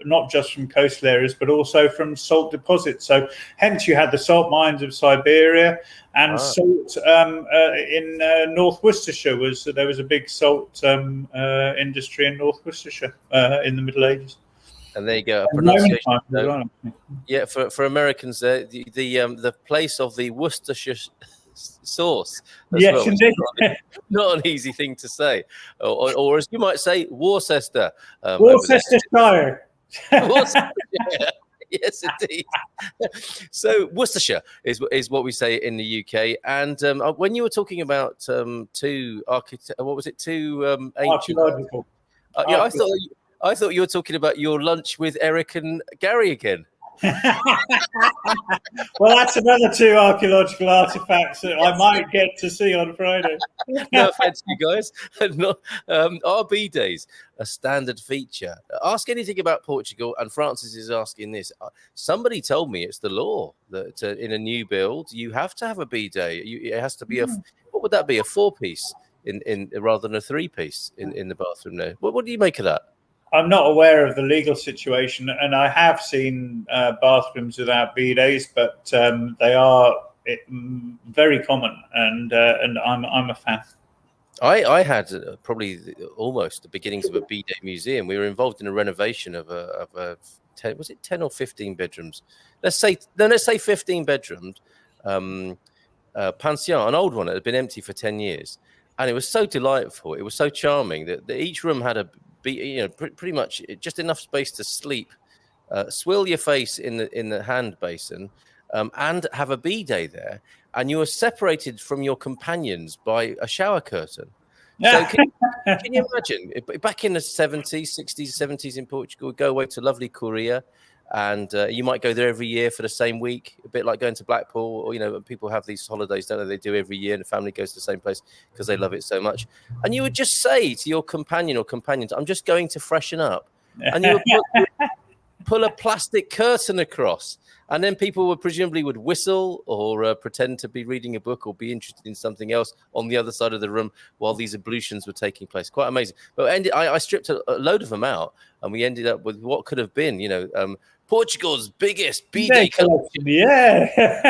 not just from coastal areas, but also from salt deposits. So hence you had the salt mines of Siberia and salt in North Worcestershire. There was a big salt industry in North Worcestershire in the Middle Ages. And there you go. A pronunciation. Yeah, for Americans, the place of the Worcestershire sauce. Yes, well, indeed. Not an easy thing to say, or as you might say, Worcester. Worcestershire. Yeah. Yes, indeed. So Worcestershire is what we say in the UK. And when you were talking about two ancient Archaeological. Yeah, I thought you were talking about your lunch with Eric and Gary again. Well, that's another 2 archaeological artifacts that I might get to see on Friday. No offense, you guys. RB days, a standard feature. Ask anything about Portugal, and Francis is asking this. Somebody told me it's the law that in a new build you have to have a B day. It has to be what would that be? A 4-piece in rather than a 3-piece in the bathroom there. What do you make of that? I'm not aware of the legal situation, and I have seen bathrooms without bidets, but they are very common, and I'm a fan. I had probably almost the beginnings of a bidet museum. We were involved in a renovation of a 10 or 15 bedrooms? Let's say 15 bedrooms. Pension, an old one that had been empty for 10 years, and it was so delightful. It was so charming that each room had pretty much just enough space to sleep, swill your face in the hand basin, and have a bidet there, and you were separated from your companions by a shower curtain. So can you imagine back in the 70s, 60s, 70s in Portugal, we'd go away to lovely Korea, and you might go there every year for the same week, a bit like going to Blackpool, or people have these holidays, don't they? They do every year, and the family goes to the same place because they love it so much. And you would just say to your companion or companions, "I'm just going to freshen up," and you would pull a plastic curtain across, and then people would presumably whistle or pretend to be reading a book or be interested in something else on the other side of the room while these ablutions were taking place. Quite amazing. But I stripped a load of them out, and we ended up with what could have been, Portugal's biggest bidet collection. Yeah.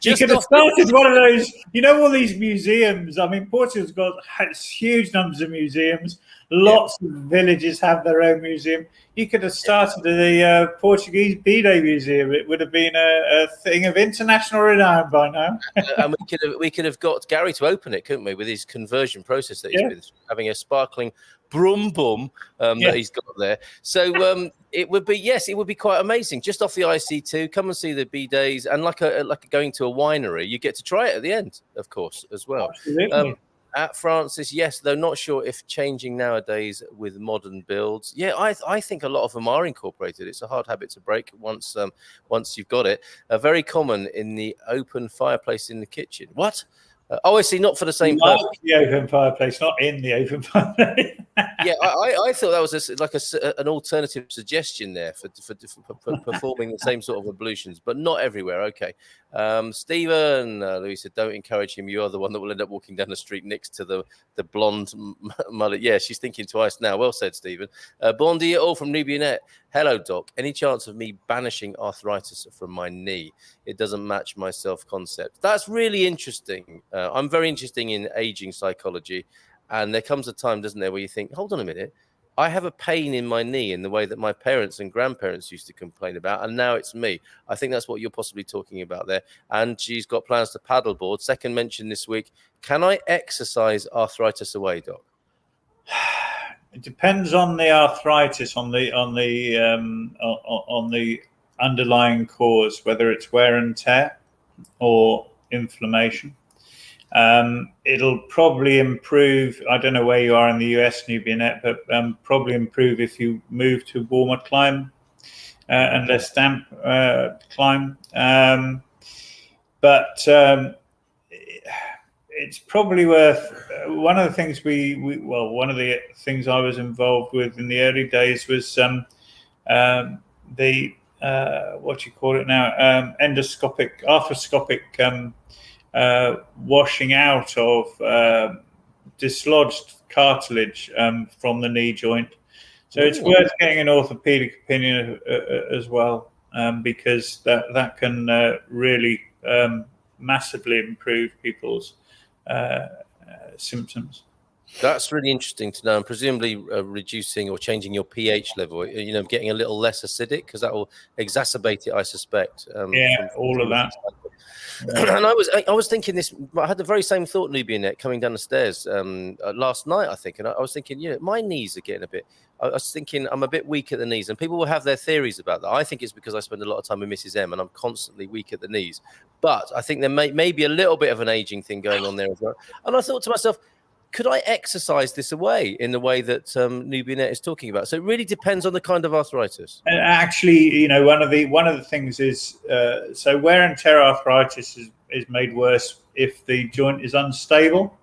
You could have started one of those, all these museums. I mean, Portugal's got huge numbers of museums. Lots of villages have their own museum. You could have started the Portuguese bidet museum. It would have been a thing of international renown by now. And we could have got Gary to open it, couldn't we, with his conversion process that he's been having a sparkling brum bum that he's got there. So it would be quite amazing. Just off the IC2, come and see the bidets, and like going to a winery, you get to try it at the end, of course, as well. Absolutely. At Francis, yes, though not sure if changing nowadays with modern builds. Yeah, I think a lot of them are incorporated. It's a hard habit to break once you've got it. Very common in the open fireplace in the kitchen. What? I see, not for the same purpose. The open fireplace, not in the open fireplace. Yeah, I thought that was an alternative suggestion there for performing the same sort of ablutions, but not everywhere. Okay. Stephen, Louis said, don't encourage him. You are the one that will end up walking down the street next to the blonde mullet. Yeah, she's thinking twice now. Well said, Stephen. Bon dia all from Nubianet. Hello, Doc. Any chance of me banishing arthritis from my knee? It doesn't match my self-concept. That's really interesting. I'm very interested in aging psychology. And there comes a time, doesn't there, where you think, hold on a minute, I have a pain in my knee in the way that my parents and grandparents used to complain about, and now it's me. I think that's what you're possibly talking about there. And she's got plans to paddleboard. Second mention this week. Can I exercise arthritis away, Doc? It depends on the arthritis, on the underlying cause, whether it's wear and tear or inflammation. It'll probably improve. I don't know where you are in the US, Nubianet, but probably improve if you move to warmer climate and less damp climate. But it's probably worth. One of the things one of the things I was involved with in the early days was the what do you call it now? Arthroscopic washing out of dislodged cartilage from the knee joint. So it's worth getting an orthopedic opinion as well, because that can really massively improve people's symptoms. That's really interesting to know, and presumably reducing or changing your pH level, getting a little less acidic, because that will exacerbate it, I suspect. All of that. And I was thinking this. I had the very same thought, Nubianet, coming down the stairs last night, I think, and I was thinking, my knees are getting a bit. I was thinking I'm a bit weak at the knees, and people will have their theories about that. I think it's because I spend a lot of time with Mrs. M, and I'm constantly weak at the knees. But I think there may be a little bit of an aging thing going on there as well. And I thought to myself, could I exercise this away in the way that Nubianet is talking about? So it really depends on the kind of arthritis. And actually, one of the things is so wear and tear arthritis is made worse if the joint is unstable.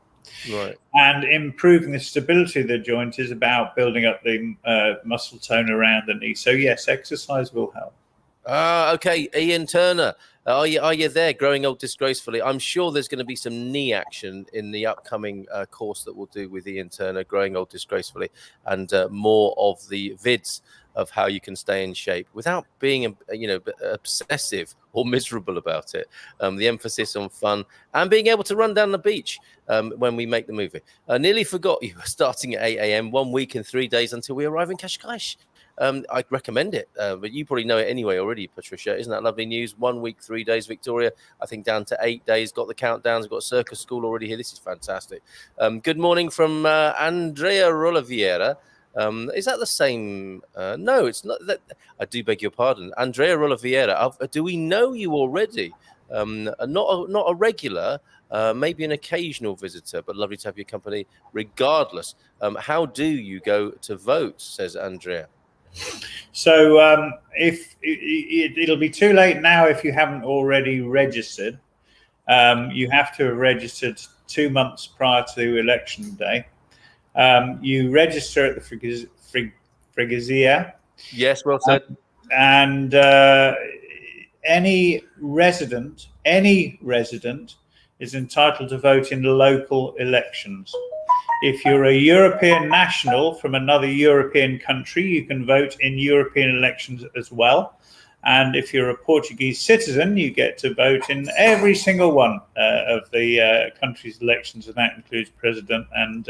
Right. And improving the stability of the joint is about building up the muscle tone around the knee. So yes, exercise will help. Okay, Ian Turner, are you there? Growing old disgracefully. I'm sure there's going to be some knee action in the upcoming course that we'll do with Ian Turner, Growing Old Disgracefully, and more of the vids of how you can stay in shape without being, obsessive or miserable about it. The emphasis on fun and being able to run down the beach when we make the movie. I nearly forgot you were starting at 8 a.m. 1 week and 3 days until we arrive in Cascais. I'd recommend it, but you probably know it anyway already, Patricia. Isn't that lovely news? 1 week, 3 days, Victoria. I think down to 8 days. Got the countdowns. Got Circus School already here. This is fantastic. Good morning from Andrea Rolaviera. Is that the same? No, it's not. That I do beg your pardon, Andrea Rolaviera. Do we know you already? Not a regular. Maybe an occasional visitor, but lovely to have your company regardless. How do you go to vote, says Andrea? So if it'll be too late now if you haven't already registered. You have to have registered 2 months prior to election day. You register at the Freguesia. Yes, well said. And any resident is entitled to vote in local elections. If you're a European national from another European country, you can vote in European elections as well. And if you're a Portuguese citizen, you get to vote in every single one of the country's elections, and that includes president and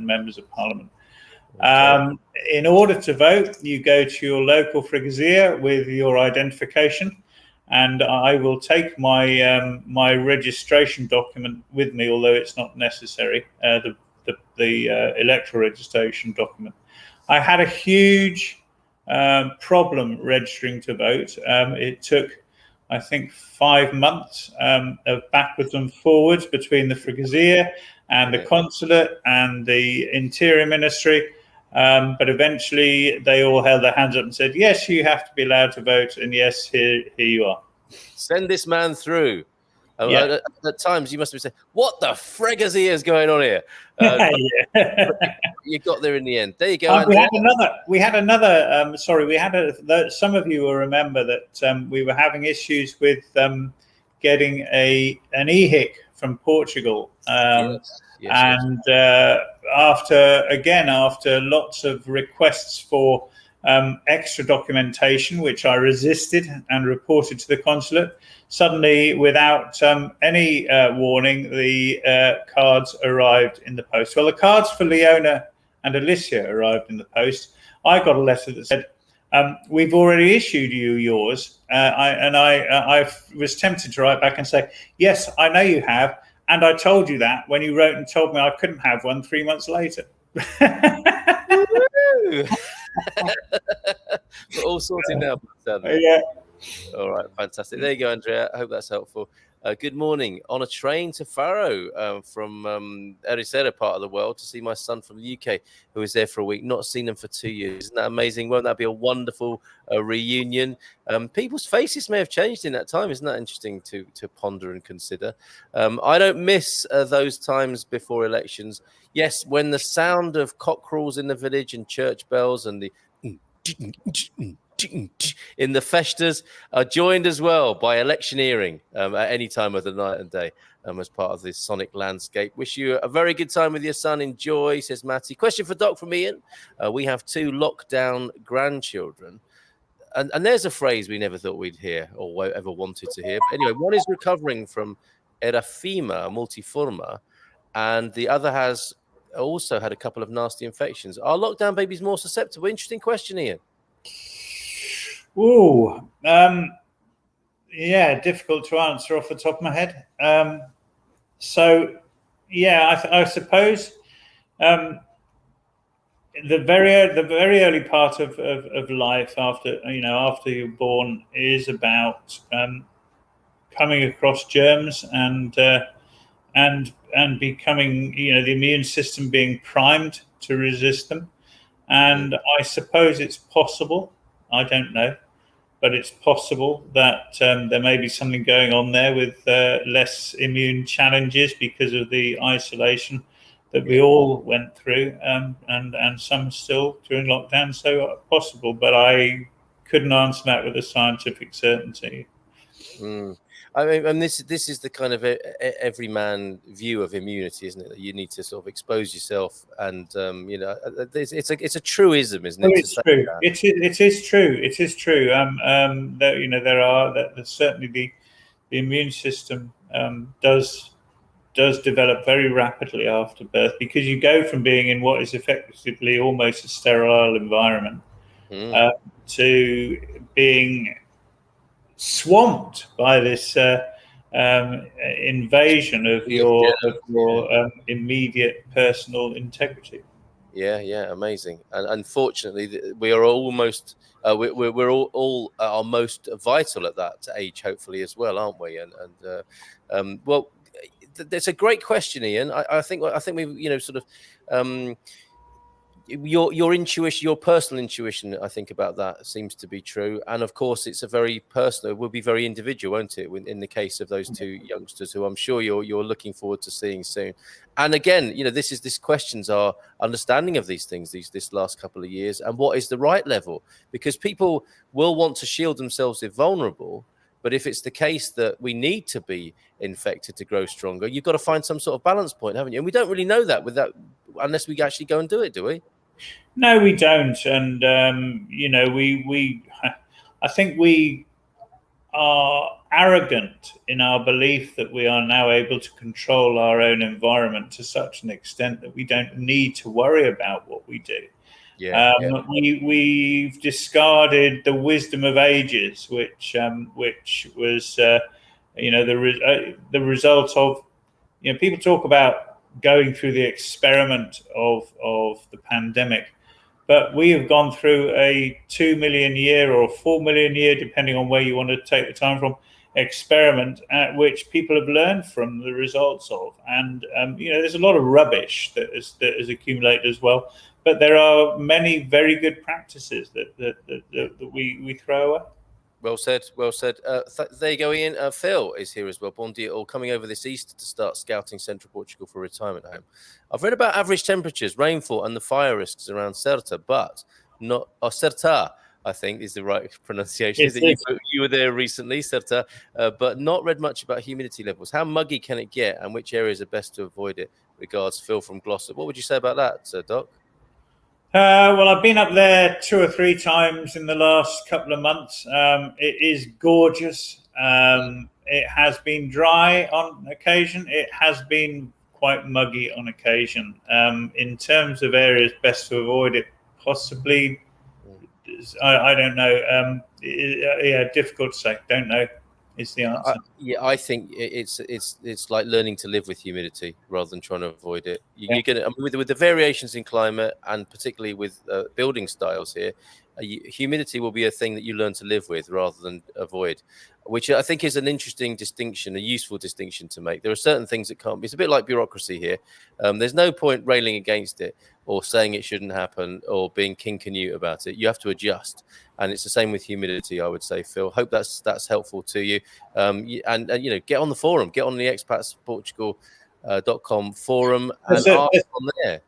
members of parliament. In order to vote, you go to your local freguesia with your identification, and I will take my my registration document with me, although it's not necessary. The electoral registration document. I had a huge problem registering to vote. It took, I think, 5 months of backwards and forwards between the freguesia and the consulate and the interior ministry. But eventually they all held their hands up and said, yes, you have to be allowed to vote. And yes, here you are. Send this man through. At times you must have said, what the freguesia is going on here? You got there in the end. There you go. We had another some of you will remember that we were having issues with getting an EHIC from Portugal. Yes. And after lots of requests for extra documentation, which I resisted and reported to the consulate, suddenly, without any warning, the cards arrived in the post. Well, the cards for Leona and Alicia arrived in the post. I got a letter that said, we've already issued you yours. I was tempted to write back and say, yes, I know you have. And I told you that when you wrote and told me I couldn't have one 3 months later. We're all sorted now. Yeah. All right, fantastic. There you go, Andrea. I hope that's helpful. Good morning. On a train to Faro from Ericeira part of the world to see my son from the UK, who was there for a week. Not seen him for 2 years. Isn't that amazing? Won't that be a wonderful reunion? People's faces may have changed in that time. Isn't that interesting to ponder and consider? I don't miss those times before elections. Yes, when the sound of cockerels in the village and church bells and the in the festas are joined as well by electioneering at any time of the night and day as part of this sonic landscape. Wish you a very good time with your son. Enjoy, says Matty. Question for Doc from Ian. We have 2 lockdown grandchildren. And there's a phrase we never thought we'd hear or ever wanted to hear. But anyway, one is recovering from erythema multiforme, and the other has also had a couple of nasty infections. Are lockdown babies more susceptible? Interesting question, Ian. Oh, yeah, difficult to answer off the top of my head. So, yeah, I suppose the very early part of life after you're born is about coming across germs and becoming, the immune system being primed to resist them. And I suppose it's possible, I don't know, but it's possible that there may be something going on there with less immune challenges because of the isolation that we all went through, and some still during lockdown. So possible, but I couldn't answer that with a scientific certainty. I mean, and this is the kind of everyman view of immunity, isn't it? That you need to sort of expose yourself, and it's a truism, isn't it? It's true. It is true. It is true. That certainly the immune system does develop very rapidly after birth, because you go from being in what is effectively almost a sterile environment to being swamped by this invasion of your immediate personal integrity. Yeah, amazing. And unfortunately, we are almost we're all our most vital at that age, hopefully as well, aren't we? And well, that's a great question, Ian. I think we've sort of your intuition, your personal intuition, I think, about that seems to be true. And of course, it's a very personal, it will be very individual, won't it, in the case of those 2 youngsters who I'm sure you're looking forward to seeing soon. And again, this questions our understanding of these things this last couple of years, and what is the right level, because people will want to shield themselves if vulnerable. But if it's the case that we need to be infected to grow stronger, you've got to find some sort of balance point, haven't you? And we don't really know that unless we actually go and do it, do we? No, we don't. And, I think we are arrogant in our belief that we are now able to control our own environment to such an extent that we don't need to worry about what we do. We've discarded the wisdom of ages, which was, the result of, people talk about going through the experiment of the pandemic, but we have gone through a 2 million year or 4 million year, depending on where you want to take the time from, experiment at which people have learned from the results of. And there's a lot of rubbish that has accumulated as well, but there are many very good practices that we throw away. Well said. There you go, Ian. Phil is here as well. Bon dia, all coming over this Easter to start scouting central Portugal for a retirement home. I've read about average temperatures, rainfall, and the fire risks around Serta, but not Serta, I think is the right pronunciation. You were there recently, Serta, but not read much about humidity levels. How muggy can it get, and which areas are best to avoid it? Regards, Phil from Gloucester. What would you say about that, Doc? Well, I've been up there 2 or 3 times in the last couple of months. It is gorgeous. It has been dry on occasion. It has been quite muggy on occasion. In terms of areas best to avoid it, possibly, I don't know. Difficult to say. Don't know is the answer. I think it's like learning to live with humidity rather than trying to avoid it. You're gonna, with the variations in climate, and particularly with building styles here, humidity will be a thing that you learn to live with rather than avoid, which I think is an interesting distinction, a useful distinction to make. There are certain things that can't be. It's a bit like bureaucracy here. There's no point railing against it or saying it shouldn't happen or being King Canute about it. You have to adjust. And it's the same with humidity, I would say, Phil. Hope that's helpful to you. And get on the forum, get on the expatsportugal.com forum and ask on there.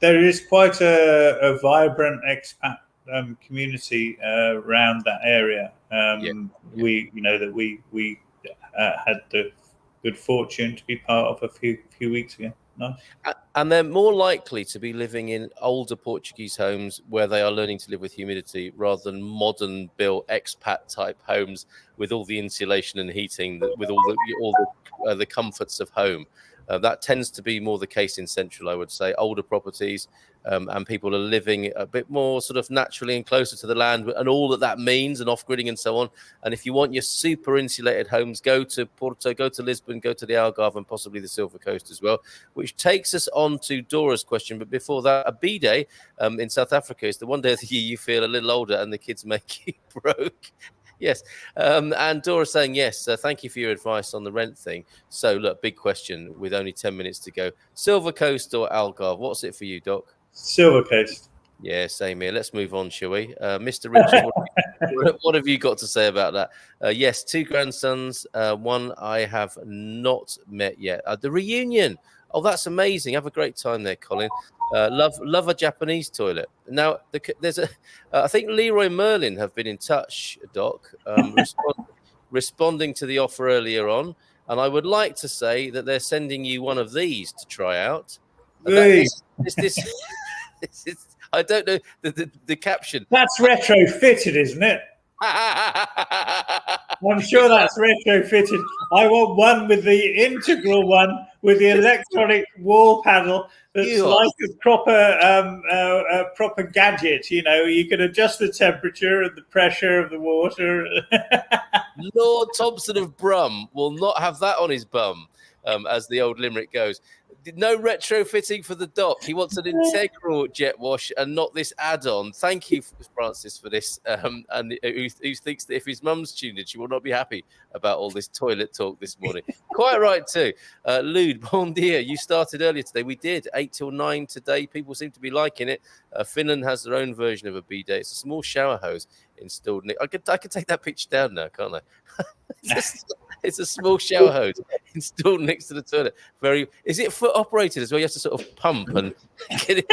There is quite a vibrant expat community around that area. We, we had the good fortune to be part of a few weeks ago. Nice. And they're more likely to be living in older Portuguese homes where they are learning to live with humidity rather than modern built expat type homes with all the insulation and heating, with all the comforts of home. That tends to be more the case in Central, I would say. Older properties, and people are living a bit more sort of naturally and closer to the land, and all that means, and off-gridding and so on. And if you want your super insulated homes, go to Porto, go to Lisbon, go to the Algarve, and possibly the Silver Coast as well, which takes us on to Dora's question. But before that, a B-Day in South Africa is the one day of the year you feel a little older and the kids make you broke. Yes. And Dora saying, yes, thank you for your advice on the rent thing. So, look, big question with only 10 minutes to go. Silver Coast or Algarve? What's it for you, Doc? Silver Coast. Yeah, same here. Let's move on, shall we? Mr. Richard, what have you got to say about that? Yes, 2 grandsons. One I have not met yet. The reunion. Oh, that's amazing. Have a great time there, Colin. Love a Japanese toilet. Now, there's I think Leroy Merlin have been in touch, Doc, responding to the offer earlier on. And I would like to say that they're sending you one of these to try out. This I don't know the caption. That's retrofitted, isn't it? I'm sure that's retrofitted. I want one with the integral one with the electronic wall panel that's like a proper gadget. You can adjust the temperature and the pressure of the water. Lord Thompson of Brum will not have that on his bum, as the old limerick goes. No retrofitting for the Doc. He wants an integral jet wash and not this add-on. Thank you, Francis, for this. And who thinks that if his mum's tuned in, she will not be happy about all this toilet talk this morning. Quite right, too. Lude, bon dia. You started earlier today. We did 8 till 9 today. People seem to be liking it. Finland has their own version of a bidet. It's a small shower hose installed. I could take that picture down now, can't I? It's a small shower hose installed next to the toilet. Is it foot operated as well? You have to sort of pump and get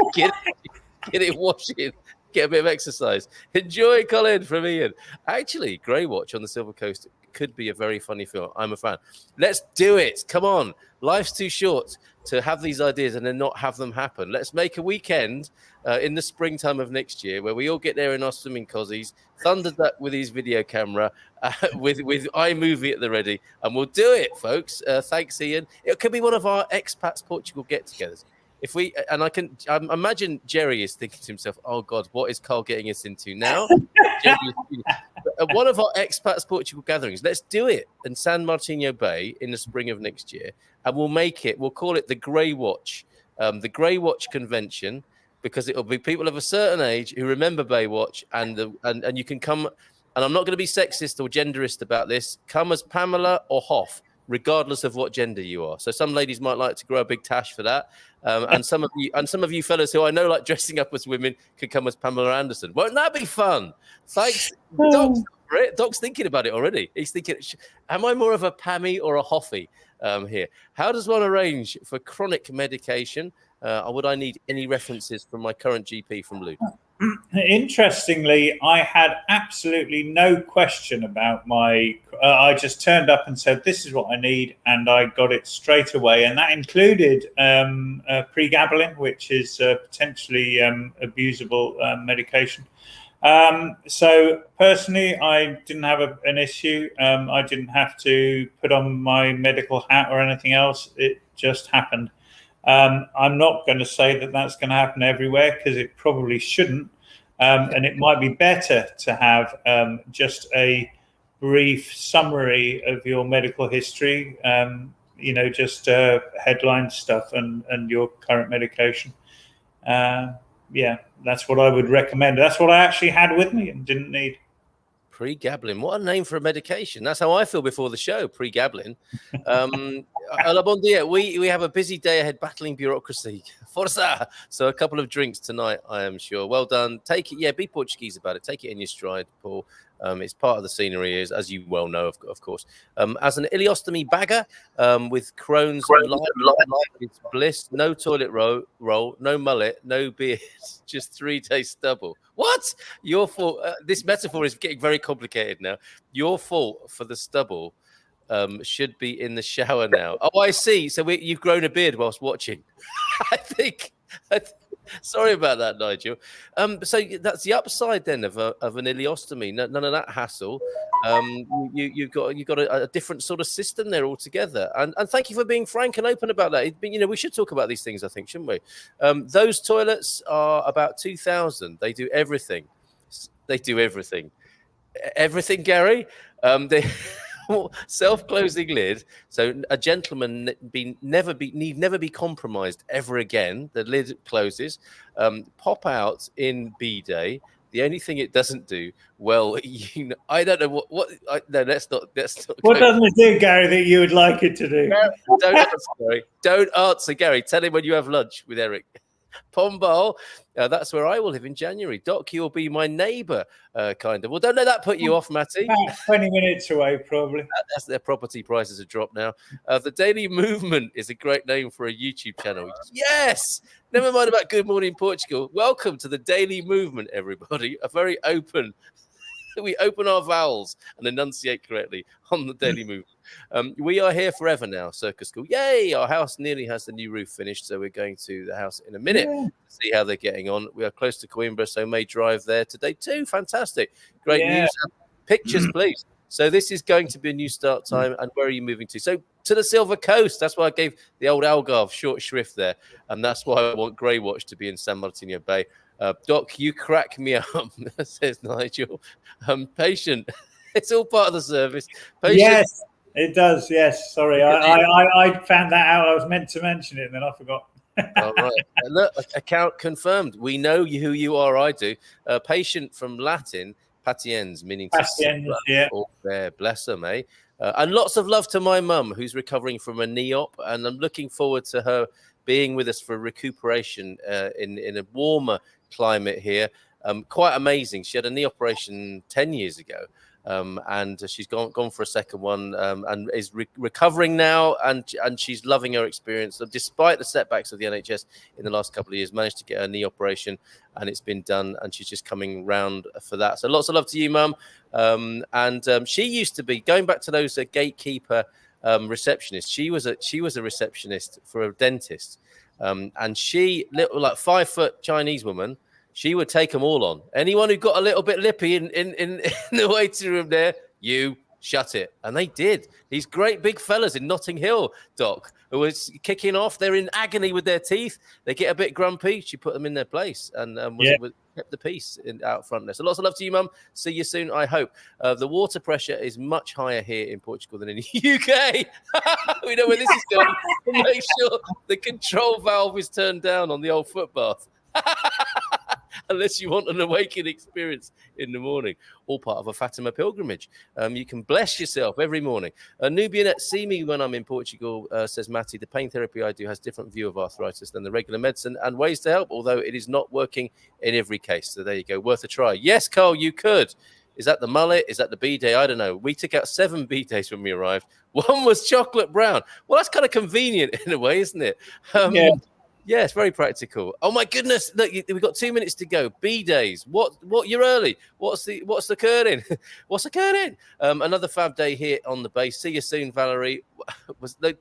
it washing, get a bit of exercise. Enjoy, Colin, from Ian. Actually, Baywatch on the Silver Coast could be a very funny film. I'm a fan. Let's do it. Come on. Life's too short to have these ideas and then not have them happen. Let's make a weekend in the springtime of next year where we all get there in our swimming cozies, thunder that with his video camera, with iMovie at the ready, and we'll do it, folks. Thanks, Ian. It could be one of our expats Portugal get-togethers. I imagine Jerry is thinking to himself, oh God, what is Carl getting us into now? One of our expats Portugal gatherings. Let's do it in San Martino Bay in the spring of next year. And we'll call it the Baywatch, the Baywatch convention, because it'll be people of a certain age who remember Baywatch, and you can come, and I'm not going to be sexist or genderist about this, come as Pamela or Hoff, regardless of what gender you are. So some ladies might like to grow a big tash for that. And some of you fellas who I know like dressing up as women could come as Pamela Anderson. Won't that be fun? Thanks. Doc's thinking about it already. He's thinking, am I more of a Pammy or a Hoffy here? How does one arrange for chronic medication? Would I need any references from my current GP from Luke? Interestingly, I had absolutely no question about I just turned up and said, this is what I need, and I got it straight away. And that included pregabalin, which is potentially abusable medication. So personally, I didn't have an issue. I didn't have to put on my medical hat or anything else. It just happened. I'm not going to say that that's going to happen everywhere, because it probably shouldn't. And it might be better to have just a brief summary of your medical history, just headline stuff and your current medication. That's what I would recommend. That's what I actually had with me and didn't need. Pregabalin. What a name for a medication. That's how I feel before the show, pregabalin. Hola, bon dia. We have a busy day ahead battling bureaucracy Forza! So a couple of drinks tonight, I am sure. Well done. Take it. Yeah, be Portuguese about it. Take it in your stride, Paul. It's part of the scenery, as you well know, of course. As an ileostomy bagger with Crohn's life bliss, no toilet roll, no mullet, no beard, just 3 days stubble. What? Your fault. This metaphor is getting very complicated now. Your fault for the stubble should be in the shower now. Oh, I see. So you've grown a beard whilst watching. I think. Sorry about that, Nigel. So that's the upside then of an ileostomy. None of that hassle. You've got a different sort of system there altogether. And thank you for being frank and open about that. We should talk about these things, I think, shouldn't we? Those toilets are about 2,000. They do everything. Everything, Gary. They self-closing lid, so a gentleman need never be compromised ever again. The lid closes. Pop out in B-Day. The only thing it doesn't do, well, I don't know no, let's not. What doesn't it do, Gary, that you would like it to do? Don't answer, Gary. Tell him when you have lunch with Eric. Pombal, that's where I will live in January. Doc, you'll be my neighbour, kind of. Well, don't let that put you off, Matty. About 20 minutes away, probably. That's their property prices have dropped now. The Daily Movement is a great name for a YouTube channel. Yes! Never mind about Good Morning Portugal. Welcome to the Daily Movement, everybody. A very open... We open our vowels and enunciate correctly on the Daily Movement. We are here forever now, Circus School. Yay! Our house nearly has the new roof finished, so we're going to the house in a minute to see how they're getting on. We are close to Coimbra, so may drive there today too. Fantastic. Great news. Pictures, please. So this is going to be a new start time. And where are you moving to? So to the Silver Coast. That's why I gave the old Algarve short shrift there. And that's why I want Baywatch to be in San Martino Bay. Doc, you crack me up, says Nigel. Patient. It's all part of the service. Patient. Yes, it does. Yes. Sorry. I found that out. I was meant to mention it and then I forgot. All right. Look, account confirmed. We know who you are. I do. Patient from Latin, patiens, meaning to sit there. Bless them, eh? And lots of love to my mum, who's recovering from a knee op, and I'm looking forward to her being with us for recuperation in a warmer climate here. Quite amazing. She had a knee operation 10 years ago, and she's gone for a second one, and is recovering now, and she's loving her experience. So despite the setbacks of the NHS in the last couple of years, managed to get her knee operation, and it's been done, and she's just coming round for that. So lots of love to you, Mum. She used to be, going back to those gatekeeper receptionists. She was a receptionist for a dentist. And she, like 5 foot Chinese woman, she would take them all on. Anyone who got a little bit lippy in the waiting room there, you shut it. And they did. These great big fellas in Notting Hill, Doc, who was kicking off. They're in agony with their teeth. They get a bit grumpy. She put them in their place and kept the peace out front there. So lots of love to you, Mum. See you soon, I hope. The water pressure is much higher here in Portugal than in the UK. We know where this is going. Make sure the control valve is turned down on the old foot bath. Unless you want an awakened experience in the morning, all part of a Fatima pilgrimage. You can bless yourself every morning. Nubianet, see me when I'm in Portugal, says Matty. The pain therapy I do has different view of arthritis than the regular medicine and ways to help, although it is not working in every case. So there you go, worth a try. Yes, Carl, you could. Is that the mullet? Is that the B-Day? I don't know. We took out 7 B-Days when we arrived. One was chocolate brown. Well, that's kind of convenient in a way, isn't it? Yeah, it's very practical. Oh my goodness! Look, we've got 2 minutes to go. B-Days. What? You're early. What's occurring? What's occurring? Another fab day here on the base. See you soon, Valerie.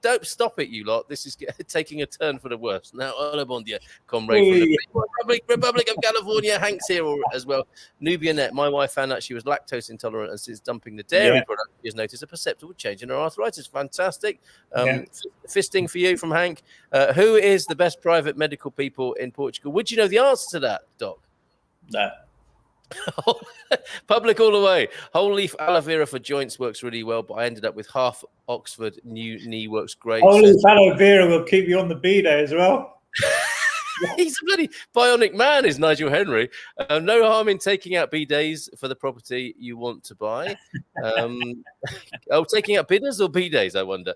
Don't stop it, you lot. This is taking a turn for the worse. Now, hola, bon dia, comrade from the Republic of California. Hank's here as well. Nubianet, my wife found out she was lactose intolerant and since dumping the dairy product, she has noticed a perceptible change in her arthritis. Fantastic. Fisting for you from Hank. Who is the best private medical people in Portugal? Would you know the answer to that, Doc? No. Public all the way. Whole leaf aloe vera for joints works really well, but I ended up with half Oxford new knee works great. Whole leaf aloe vera will keep you on the B-Day as well. He's a bloody bionic man, is Nigel Henry. No harm in taking out B-Days for the property you want to buy. Taking out bidders or B-Days, I wonder.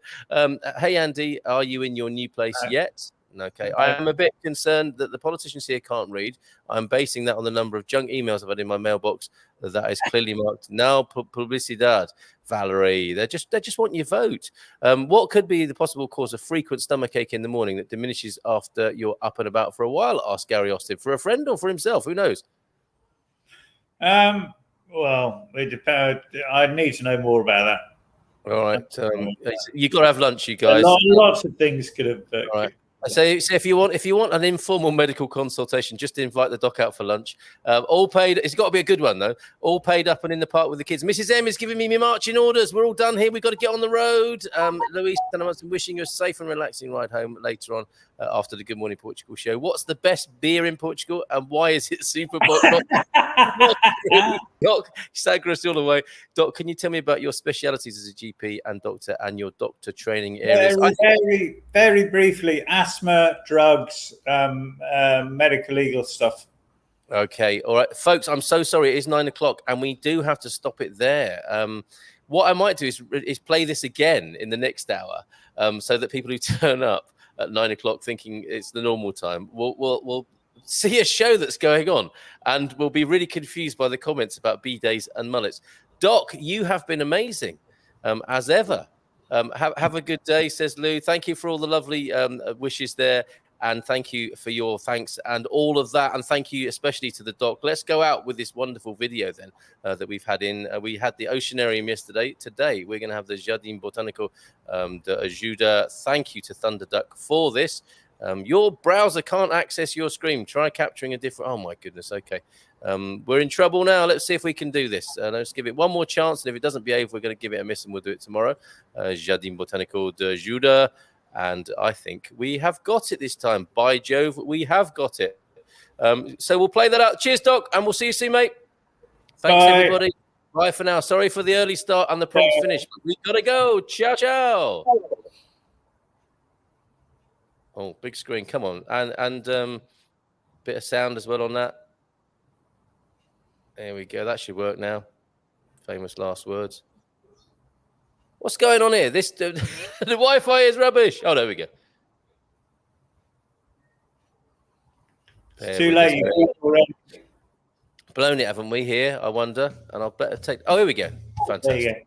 Hey, Andy, are you in your new place yet? Okay, I am a bit concerned that the politicians here can't read. I'm basing that on the number of junk emails I've had in my mailbox that is clearly marked now publicidad. Valerie, they just want your vote. What could be the possible cause of frequent stomachache in the morning that diminishes after you're up and about for a while? Asked Gary Austin. For a friend or for himself? Who knows? Well, it depends. I need to know more about that. All right, you got to have lunch, you guys. Lots of things could have. All right. So if you want an informal medical consultation, just invite the doc out for lunch. All paid. It's got to be a good one though. All paid up and in the park with the kids. Mrs. M is giving me my marching orders. We're all done here. We've got to get on the road. Louise, I'm wishing you a safe and relaxing ride home later on after the Good Morning Portugal show. What's the best beer in Portugal and why is it Super Bowl? Doc, Sagres all the way. Doc, can you tell me about your specialities as a GP and doctor and your doctor training areas? Very briefly, asthma, drugs, medical legal stuff. Okay, all right, folks. I'm so sorry. It is 9 o'clock, and we do have to stop it there. What I might do is play this again in the next hour, so that people who turn up at 9 o'clock thinking it's the normal time will see a show that's going on, and will be really confused by the comments about B-days and mullets. Doc, you have been amazing, as ever. Have a good day, says Lou. Thank you for all the lovely wishes there. And thank you for your thanks and all of that. And thank you especially to the doc. Let's go out with this wonderful video then that we've had in. We had the Oceanarium yesterday. Today, we're going to have the Jardim Botânico de Ajuda. Thank you to Thunderduck for this. Your browser can't access your screen. Try capturing a different... Oh, my goodness. Okay. We're in trouble now. Let's see if we can do this. Let's give it one more chance. And if it doesn't behave, we're going to give it a miss and we'll do it tomorrow. Jardim Botânico de Ajuda. And I think we have got it this time. By Jove, we have got it. So we'll play that out. Cheers, Doc, and we'll see you soon, mate. Thanks, everybody. Bye for now. Sorry for the early start and the prompt finish. We've got to go. Ciao, ciao. Oh, big screen. Come on. And bit of sound as well on that. There we go. That should work now. Famous last words. What's going on here? This the Wi-Fi is rubbish. Oh, there we go. It's too late. Blown it, haven't we? Here, I wonder. And I'll better take. Oh, here we go. Fantastic. There you go.